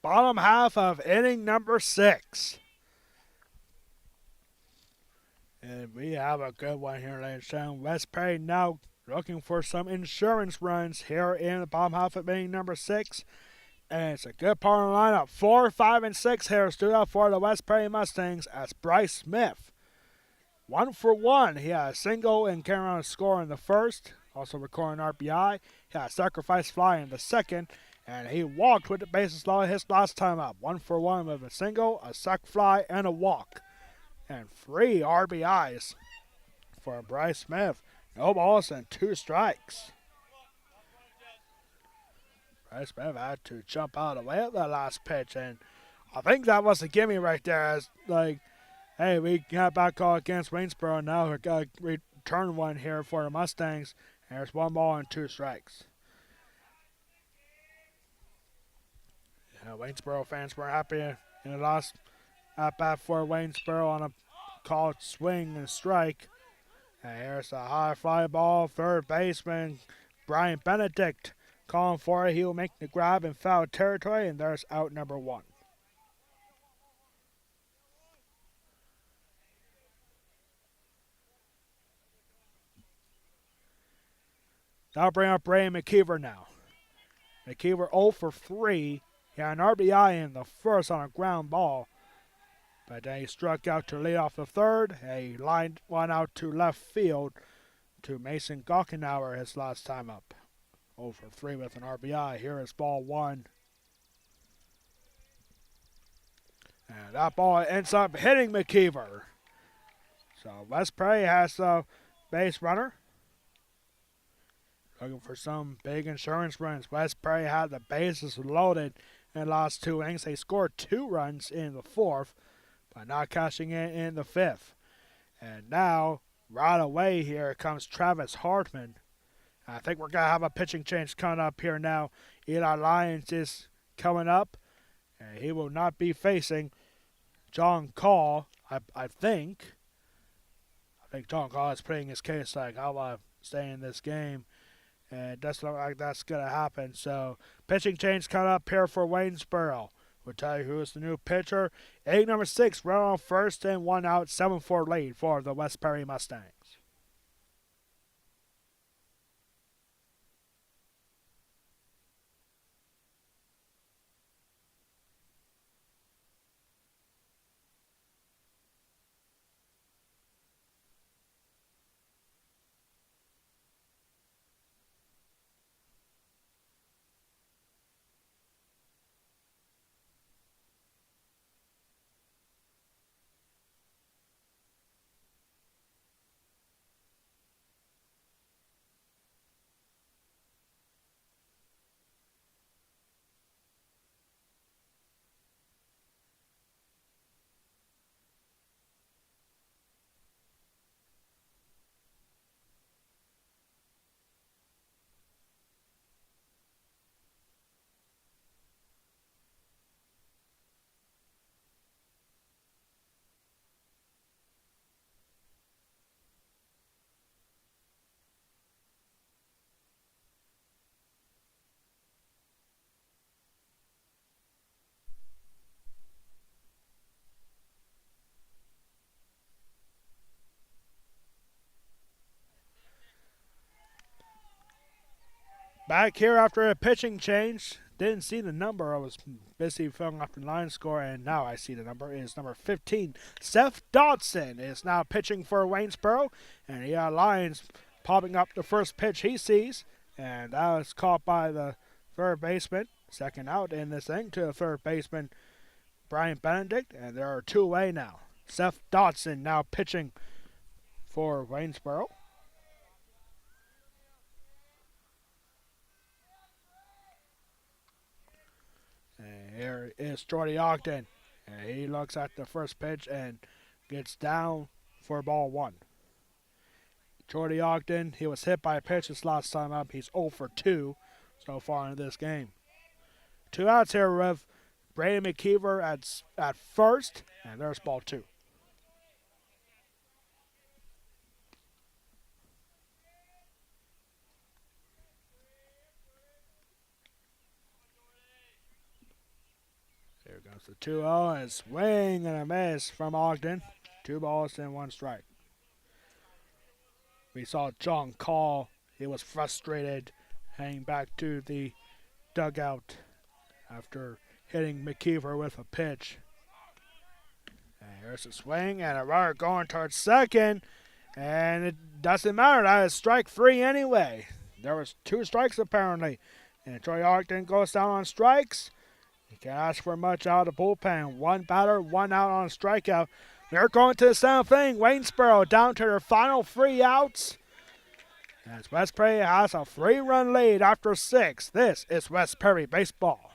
Bottom half of inning number 6. And we have a good one here, ladies and gentlemen. West Perry now looking for some insurance runs here in the bottom half of inning number 6. And it's a good part of the lineup. 4, 5, and 6 here stood out for the West Perry Mustangs as Bryce Smith. 1 for 1. He had a single and carrying on a score in the first. Also recording RBI. He had a sacrifice fly in the second. And he walked with the bases loaded his last time up. 1 for 1 with a single, a sac fly, and a walk. And 3 RBIs for Bryce Smith. No balls and 2 strikes. Bryce Smith had to jump out of the way at that last pitch. And I think that was a gimme right there. As like, hey, we got back call against Waynesboro. Now we're going to return one here for the Mustangs. And there's 1 ball and 2 strikes. Waynesboro fans were happy in the last at bat for Waynesboro on a called swing and strike. And here's a high fly ball. Third baseman Brian Benedict calling for it. He will make the grab in foul territory, and there's out number 1. Now bring up Ray McKeever now. McKeever 0 for 3. He had an RBI in the first on a ground ball. But then he struck out to lead off the third. He lined one out to left field to Mason Gockenauer his last time up. 0 for 3 with an RBI. Here is ball 1. And that ball ends up hitting McKeever. So West Perry has a base runner. Looking for some big insurance runs. West Perry had the bases loaded in the last 2 innings. They scored 2 runs in the 4th, but not cashing in the 5th. And now, right away here comes Travis Hartman. I think we're going to have a pitching change coming up here now. Eli Lyons is coming up, and he will not be facing John Call, I think. I think John Call is putting his case like, I'll stay in this game. And it doesn't look like that's going to happen. So, pitching change coming up here for Waynesboro. We'll tell you who is the new pitcher. Inning number 6, run on first and 1 out, 7-4 lead for the West Perry Mustangs. Back here after a pitching change. Didn't see the number. I was busy filling up the line score, and now I see the number. It is number 15. Seth Dodson is now pitching for Waynesboro, and he got Lions popping up the first pitch he sees, and that was caught by the third baseman. Second out in this thing to the third baseman, Brian Benedict, and there are two away now. Seth Dodson now pitching for Waynesboro. And here is Jordy Ogden. And he looks at the first pitch and gets down for ball one. Jordy Ogden, he was hit by a pitch his last time up. He's 0 for 2 so far in this game. Two outs here with Brady McKeever at first, and there's ball two. Here goes the 2-0, and swing and a miss from Ogden. 2 balls and 1 strike. We saw John Call. He was frustrated, heading back to the dugout after hitting McKeever with a pitch. And here's a swing and a runner going towards second, and it doesn't matter. That is strike 3 anyway. There was 2 strikes apparently, and Troy Ogden goes down on strikes. You can't ask for much out of the bullpen. 1 batter, 1 out on a strikeout. They're going to the seventh inning. Waynesboro down to their final 3 outs. As West Perry has a 3-run lead after 6. This is West Perry baseball.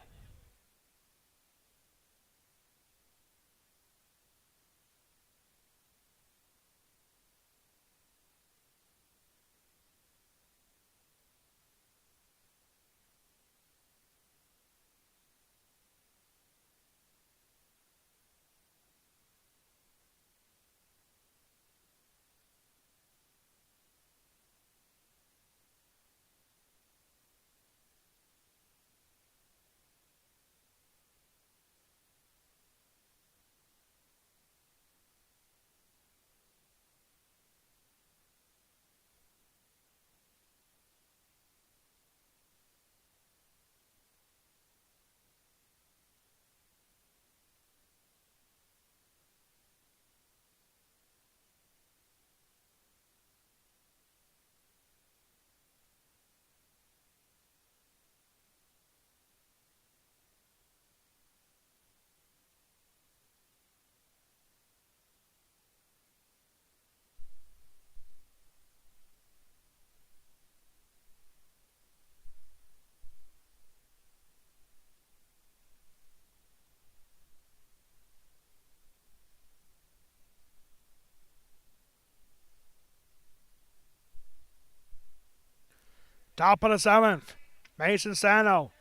Top of the 7th, Mason Sano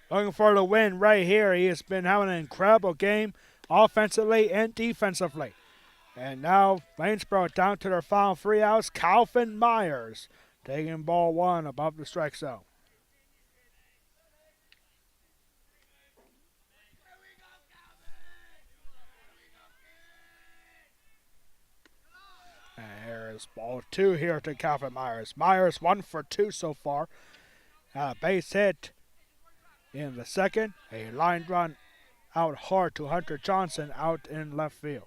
looking for the win right here. He has been having an incredible game offensively and defensively. And now Waynesboro down to their final 3 outs. Calvin Myers taking ball 1 above the strike zone. And here's ball 2 here to Calvin Myers. Myers 1 for 2 so far. Base hit in the second. A line run out hard to Hunter Johnson out in left field.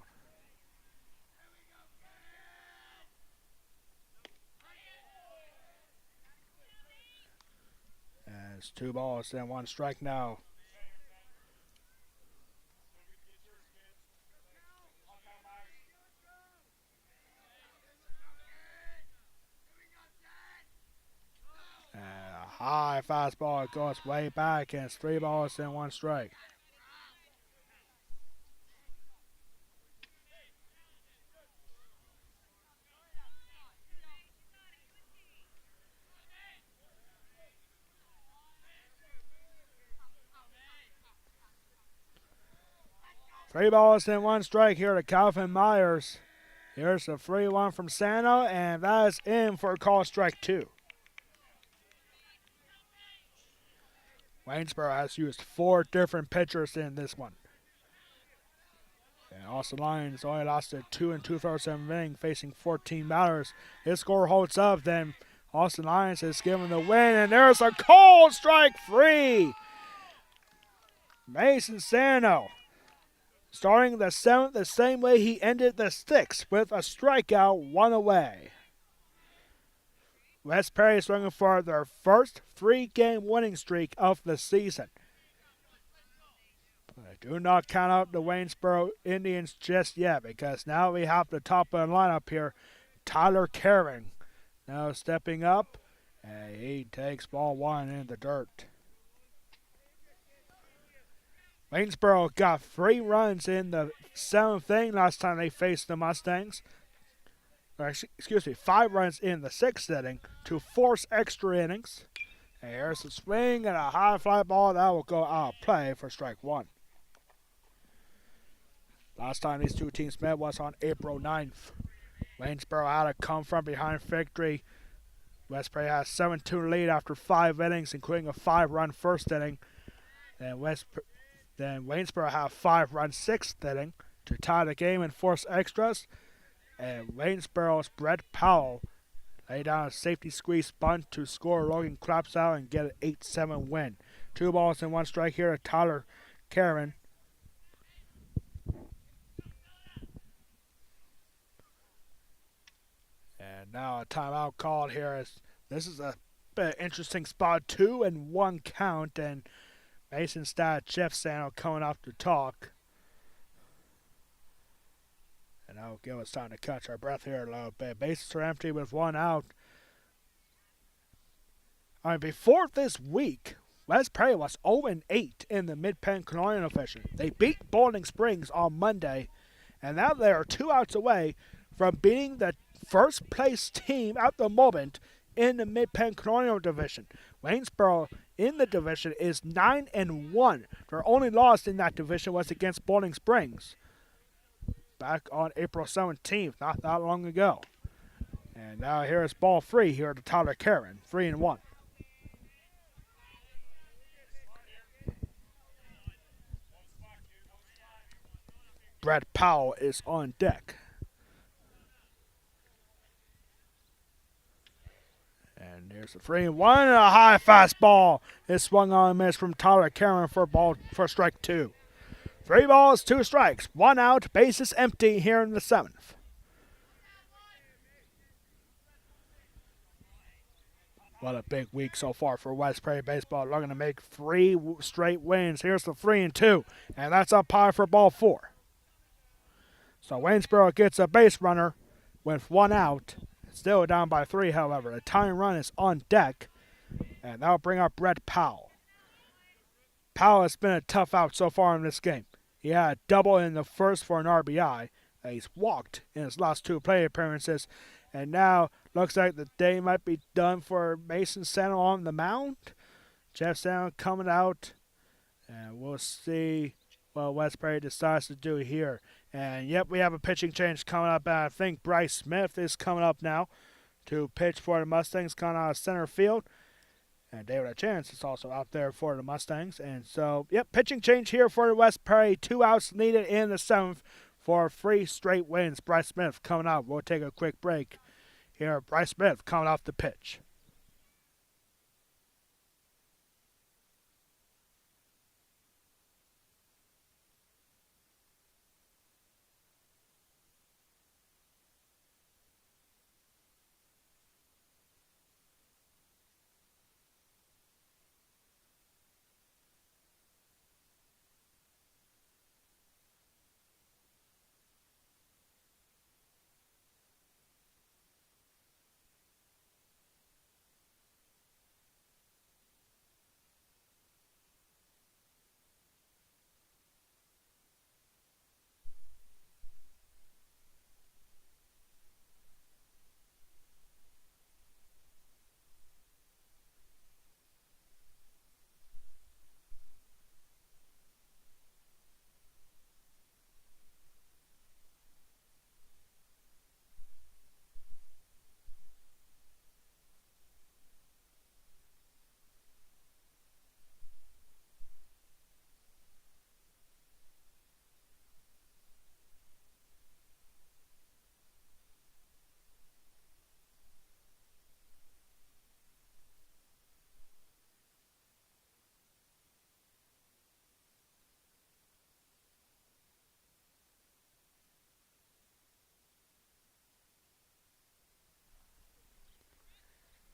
It's 2 balls and 1 strike now. And a high fastball goes way back, and it's 3 balls and 1 strike. Three balls and 1 strike here to Calvin Myers. Here's a 3-1 from Sano, and that is in for call strike 2. Waynesboro has used 4 different pitchers in this one. And Austin Lions only lasted 2 2/3 inning, facing 14 batters. His score holds up, then Austin Lyons is given the win, and there's a cold strike free. Mason Sano starting the seventh the same way he ended the sixth with a strikeout, one away. West Perry is looking for their first 3-game winning streak of the season. But I do not count out the Waynesboro Indians just yet, because now we have the top of the lineup here, Tyler Karen. Now stepping up, and he takes ball one in the dirt. Waynesboro got 3 runs in the 7th inning last time they faced the Mustangs. Excuse me, 5 runs in the 6th inning to force extra innings. And here's a swing and a high fly ball that will go out of play for strike one. Last time these two teams met was on April 9th. Waynesboro had a come from behind victory. West Perry has 7-2 lead after 5 innings, including a 5-run first inning. Then Waynesboro had a 5-run 6th inning to tie the game and force extras. And Waynesboro's Brett Powell laid down a safety squeeze bunt to score Logan Claps out and get an 8-7 win. 2 balls and 1 strike here to Tyler Karen. And now a timeout called here. This is a bit interesting spot, 2-1 count, and Mason Stat, Jeff Sano coming up to talk. And that'll give us time to catch our breath here a little bit. Bases are empty with 1 out. Before this week, West Perry was 0-8 in the Mid-Penn Colonial Division. They beat Bowling Springs on Monday, and now they are 2 outs away from beating the first place team at the moment in the Mid-Penn Colonial Division. Waynesboro in the division is 9-1. Their only loss in that division was against Bowling Springs back on April 17th, not that long ago. And now here is ball 3 here to Tyler Karen, 3-1. Brett Powell is on deck. And here's a 3-1 and a high fastball. It swung on and missed from Tyler Karen for strike 2. 3 balls, 2 strikes, 1 out, bases empty here in the 7th. What a big week so far for West Perry baseball. Looking to make 3 straight wins. Here's the 3-2, and that's up high for ball 4. So Waynesboro gets a base runner with 1 out. Still down by 3, however. The tying run is on deck, and that'll bring up Brett Powell. Powell has been a tough out so far in this game. He had a double in the first for an RBI. He's walked in his last 2 play appearances, and now looks like the day might be done for Mason Sano on the mound. Jeff Sano coming out, and we'll see what West Perry decides to do here. And yep, we have a pitching change coming up. I think Bryce Smith is coming up now to pitch for the Mustangs, coming out of center field. And David Chance is also out there for the Mustangs. And so, yep, pitching change here for the West Perry. 2 outs needed in the 7th for 3 straight wins. Bryce Smith coming out. We'll take a quick break here. Bryce Smith coming off the pitch.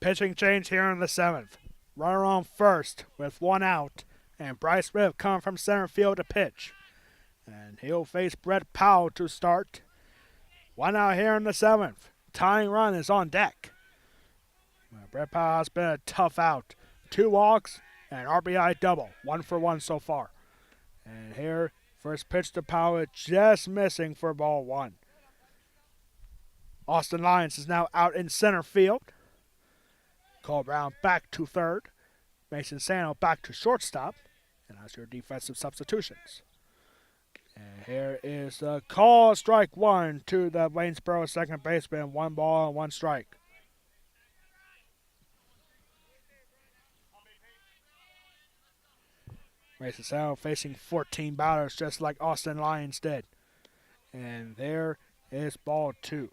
pitching change here in the 7th. Runner on first with 1 out, and Bryce Smith coming from center field to pitch. And he'll face Brett Powell to start. 1 out here in the 7th. Tying run is on deck. Brett Powell has been a tough out. 2 walks and RBI double. 1 for 1 so far. And here, first pitch to Powell, just missing for ball 1. Austin Lyons is now out in center field. Cole Brown back to third. Mason Sano back to shortstop. And that's your defensive substitutions. And here is the call, strike 1 to the Waynesboro second baseman. 1 ball and 1 strike. Mason Sano facing 14 batters just like Austin Lyons did. And there is ball 2.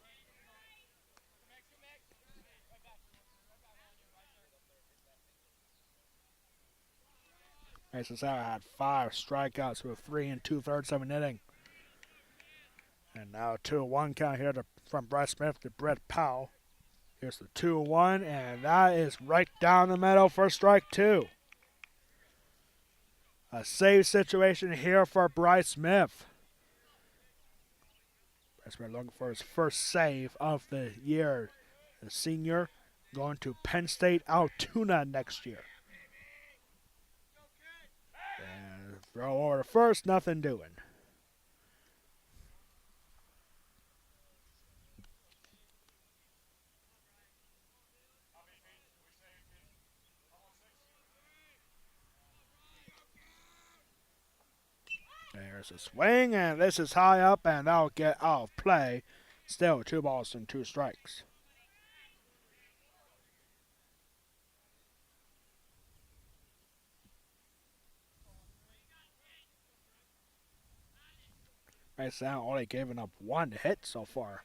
Mason Sano had 5 strikeouts with 3 2/3 of an inning. And now 2-1 count here from Bryce Smith to Brett Powell. Here's the 2-1, and that is right down the middle for strike 2. A save situation here for Bryce Smith. Bryce Smith looking for his first save of the year. The senior going to Penn State Altoona next year. And throw over to first, nothing doing. There's a swing, and this is high up, and that'll get out of play. Still 2 balls and 2 strikes. Mason only giving up 1 hit so far.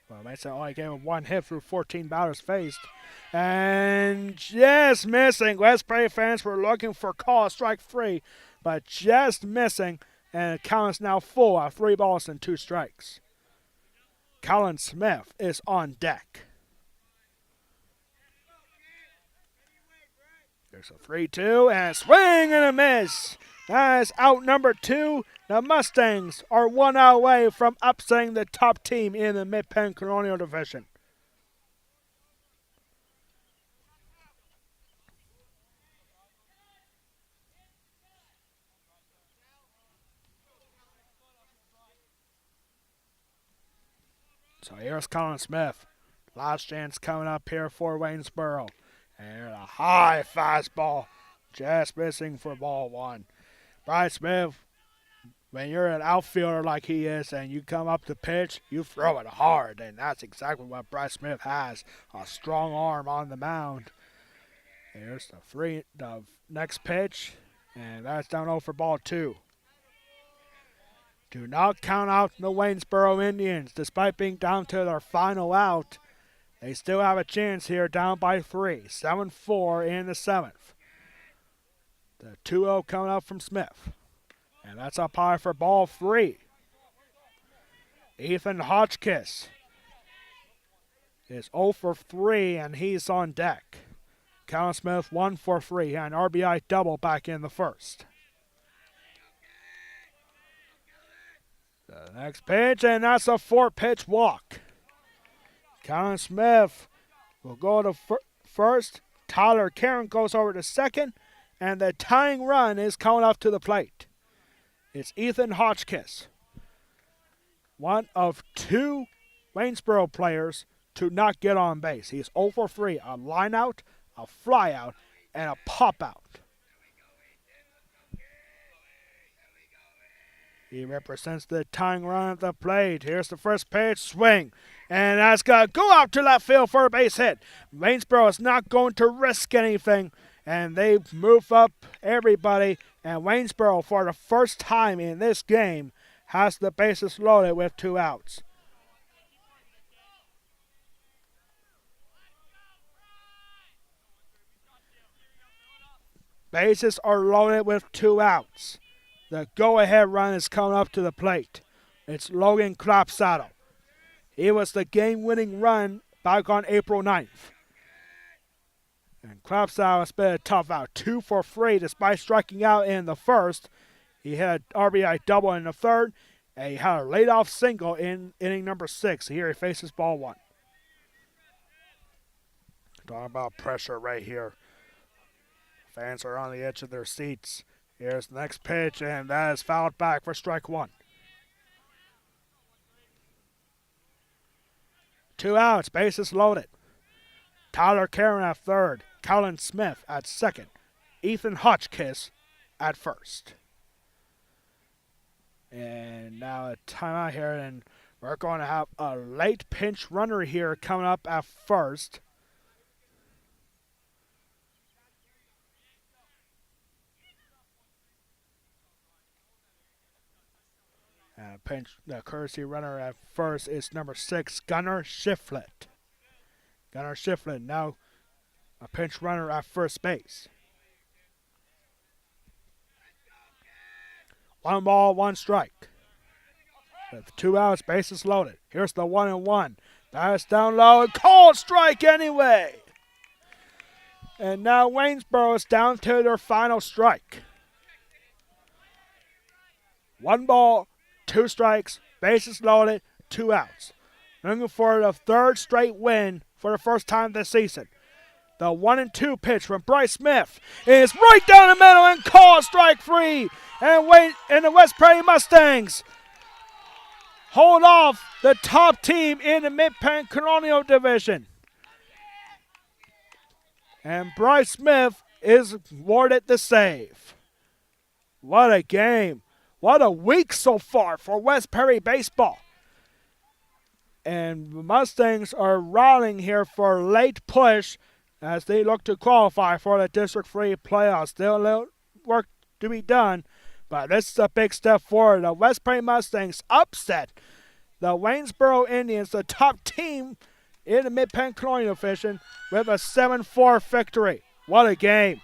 Well, Mason only gave him 1 hit through 14 batters faced. And just missing. West Prairie fans were looking for call strike 3, but just missing. And the count is now full at 3 balls and 2 strikes. Colin Smith is on deck. There's a 3-2 and a swing and a miss. That is out number 2. The Mustangs are 1 out away from upsetting the top team in the Mid-Penn Colonial Division. So here's Colin Smith. Last chance coming up here for Waynesboro. And a high fastball. Just missing for ball 1. Bryce Smith, when you're an outfielder like he is and you come up to pitch, you throw it hard. And that's exactly what Bryce Smith has. A strong arm on the mound. Here's the next pitch. And that's down 0 for ball 2. Do not count out the Waynesboro Indians. Despite being down to their final out, they still have a chance here down by 3. 7-4 in the 7th. The 2-0 coming up from Smith. And that's up high for ball 3. Ethan Hotchkiss is 0 for 3, and he's on deck. Colin Smith 1 for 3, and RBI double back in the first. The next pitch, and that's a 4-pitch walk. Colin Smith will go to first. Tyler Karen goes over to second, and the tying run is coming up to the plate. It's Ethan Hotchkiss, one of 2 Waynesboro players to not get on base. He's 0 for 3, a line out, a fly out, and a pop out. He represents the tying run at the plate. Here's the first pitch, swing. And that's going to go out to left field for a base hit. Waynesboro is not going to risk anything. And they move up everybody. And Waynesboro, for the first time in this game, has the bases loaded with 2 outs. Bases are loaded with 2 outs. The go-ahead run is coming up to the plate. It's Logan Clapsaddle. He was the game-winning run back on April 9th. And Klapsau has been a tough out. 2 for 3 despite striking out in the first. He had an RBI double in the third. And he had a leadoff single in inning number 6. Here he faces ball 1. Talking about pressure right here. Fans are on the edge of their seats. Here's the next pitch, and that is fouled back for strike 1. 2 outs, bases loaded. Tyler Karen at third, Colin Smith at second, Ethan Hotchkiss at first. And now a timeout here, and we're going to have a late pinch runner here coming up at first. The courtesy runner at first is number 6, Gunnar Shiflett. Gunnar Shiflett now a pinch runner at first base. 1 ball, 1 strike. With 2 outs, bases loaded. Here's the 1-1. That is down low and called strike anyway. And now Waynesboro is down to their final strike. 1 ball, 2 strikes, bases loaded, 2 outs. Looking for the 3rd straight win for the first time this season. The 1-2 pitch from Bryce Smith is right down the middle and called strike 3. And the West Prairie Mustangs hold off the top team in the Mid-Penn Colonial Division. And Bryce Smith is awarded the save. What a game. What a week so far for West Prairie baseball. And the Mustangs are rallying here for a late push as they look to qualify for the District 3 playoffs. Still a little work to be done, but this is a big step forward. The West Prairie Mustangs upset the Waynesboro Indians, the top team in the Mid-Penn Colonial Division, with a 7-4 victory. What a game.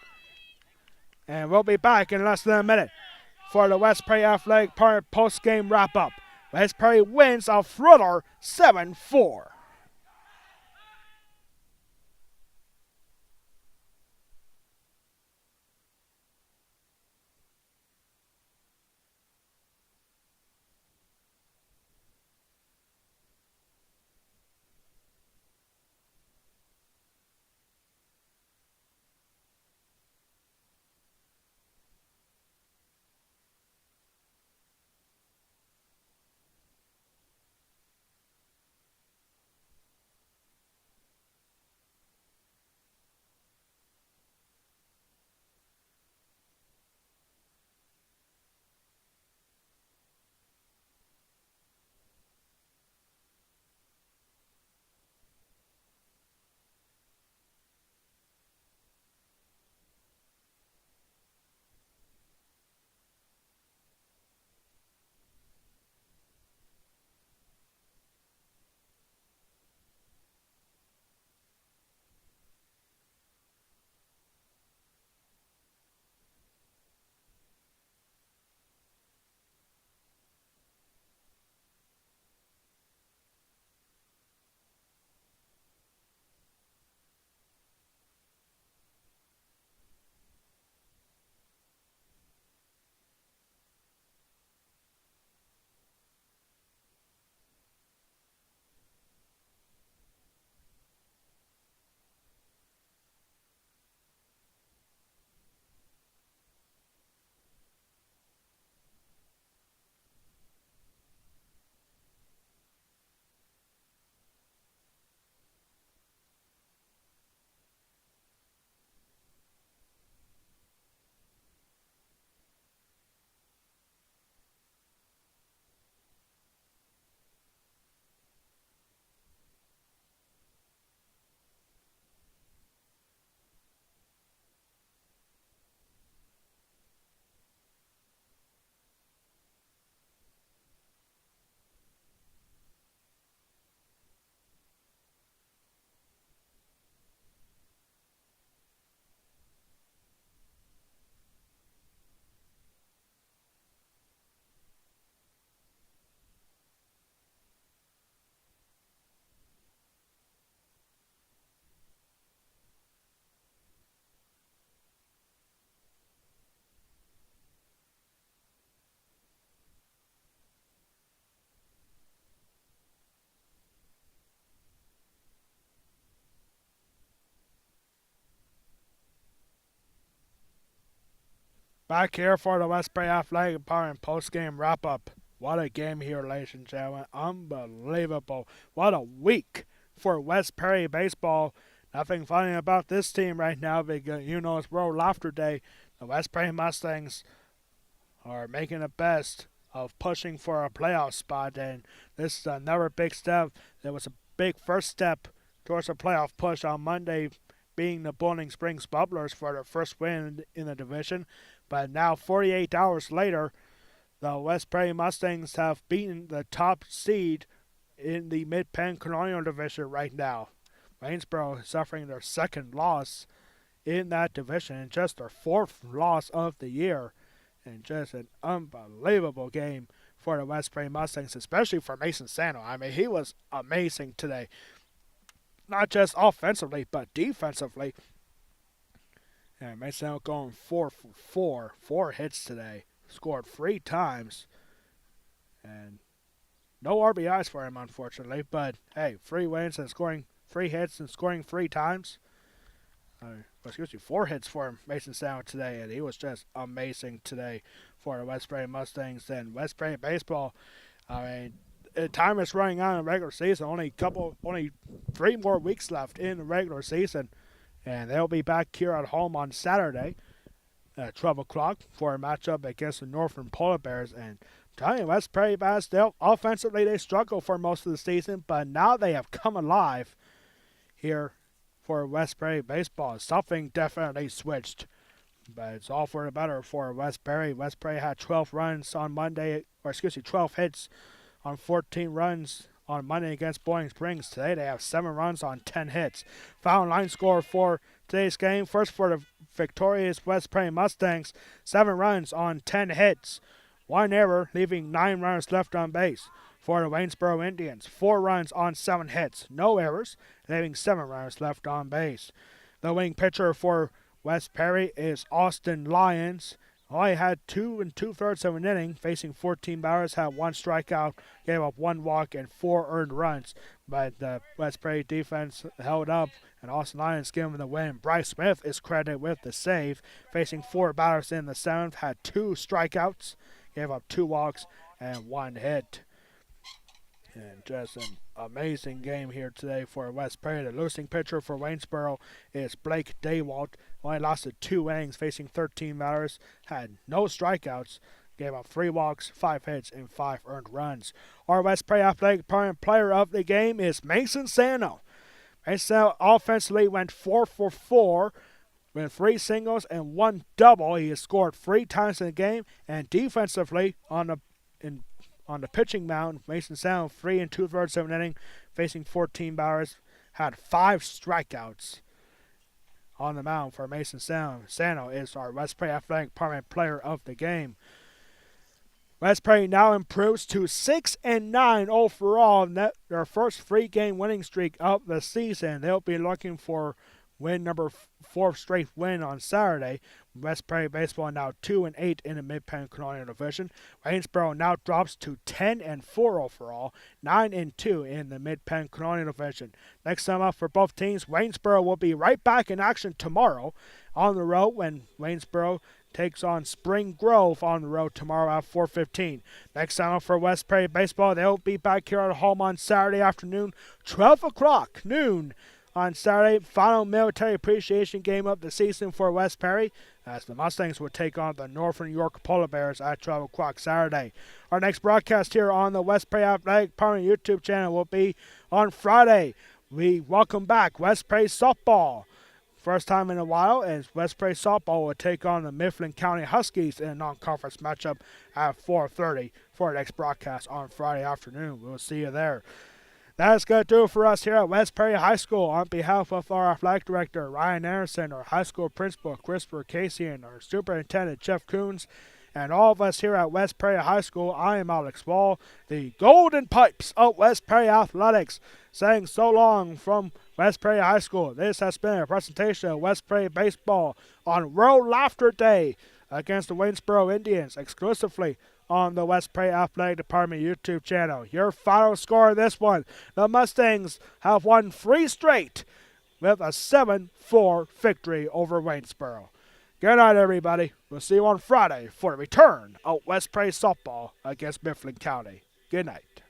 And we'll be back in less than a minute for the West Prairie Athletic Park post-game wrap-up. West Prairie wins a thriller 7-4. Back here for the West Prairie Athletic Department post-game wrap-up. What a game here, ladies and gentlemen. Unbelievable. What a week for West Prairie baseball. Nothing funny about this team right now because you know it's World Laughter Day. The West Prairie Mustangs are making the best of pushing for a playoff spot, and this is another big step. There was a big first step towards a playoff push on Monday, being the Bowling Springs Bubblers for their first win in the division. But now, 48 hours later, the West Prairie Mustangs have beaten the top seed in the Mid-Penn Colonial Division right now. Waynesboro is suffering their second loss in that division and just their fourth loss of the year. And just an unbelievable game for the West Prairie Mustangs, especially for Mason Sano. I mean, he was amazing today. Not just offensively, but defensively. And Mason Sano going 4 for 4 hits today. Scored 3 times. And no RBIs for him, unfortunately. But, hey, 3 wins and scoring 3 hits and scoring 3 times. 4 hits for Mason Sano today, and he was just amazing today for the West Prairie Mustangs. And West Prairie baseball, I mean, time is running out in the regular season. Only 3 more weeks left in the regular season, and they'll be back here at home on Saturday at 12 o'clock for a matchup against the Northern Polar Bears. And I'm telling you, West Prairie baseball, offensively they struggle for most of the season, but now they have come alive here for West Prairie baseball. Something definitely switched, but it's all for the better for West Prairie. West Prairie had 12 runs on Monday, 12 hits on 14 runs on Monday against Bowling Springs. Today they have 7 runs on 10 hits. Final line score for today's game. First for the victorious West Prairie Mustangs, 7 runs on 10 hits. 1 error, leaving 9 runners left on base. For the Waynesboro Indians, 4 runs on 7 hits, no errors, leaving 7 runners left on base. The winning pitcher for West Prairie is Austin Lyons. Only had 2 2/3 of an inning, facing 14 batters, had 1 strikeout, gave up 1 walk and 4 earned runs. But the West Prairie defense held up, and Austin Lyons gave him the win. Bryce Smith is credited with the save, facing 4 batters in the 7th, had 2 strikeouts, gave up 2 walks and 1 hit. And just an amazing game here today for West Prairie. The losing pitcher for Waynesboro is Blake Daywalt. Only lasted 2 innings, facing 13 batters, had no strikeouts, gave up 3 walks, 5 hits, and 5 earned runs. Our West Prairie Athletic Department player of the game is Mason Sano. Mason Sano offensively went 4 for 4 with 3 singles and 1 double. He has scored 3 times in the game, and defensively on the pitching mound, Mason Sano, 3 2/3 of an inning, facing 14 batters, had 5 strikeouts on the mound for Mason Sano. Sano is our West Prairie Athletic Department player of the game. West Prairie now improves to 6-9 overall, their first 3-game winning streak of the season. They'll be looking for win number 4th straight win on Saturday. West Prairie baseball now 2-8 in the Mid-Penn Colonial Division. Waynesboro now drops to 10-4 overall, 9-2 in the Mid-Penn Colonial Division. Next time up for both teams, Waynesboro will be right back in action tomorrow on the road when Waynesboro takes on Spring Grove on the road tomorrow at 4:15. Next time up for West Prairie baseball, they'll be back here at home on Saturday afternoon, 12 o'clock noon. On Saturday, final military appreciation game of the season for West Prairie, as the Mustangs will take on the Northern York Polar Bears at 12 o'clock Saturday. Our next broadcast here on the West Prairie Athletic Department YouTube channel will be on Friday. We welcome back West Prairie softball. First time in a while, as West Prairie softball will take on the Mifflin County Huskies in a non-conference matchup at 4:30 for our next broadcast on Friday afternoon. We'll see you there. That's going to do it for us here at West Prairie High School. On behalf of our athletic director, Ryan Anderson, our high school principal, Christopher Casey, and our superintendent, Jeff Coons, and all of us here at West Prairie High School, I am Alex Wall, the Golden Pipes of West Prairie Athletics, saying so long from West Prairie High School. This has been a presentation of West Prairie Baseball on World Laughter Day against the Waynesboro Indians, exclusively on the West Prairie Athletic Department YouTube channel. Your final score of this one, the Mustangs have won 3 straight with a 7-4 victory over Waynesboro. Good night, everybody. We'll see you on Friday for the return of West Prairie softball against Mifflin County. Good night.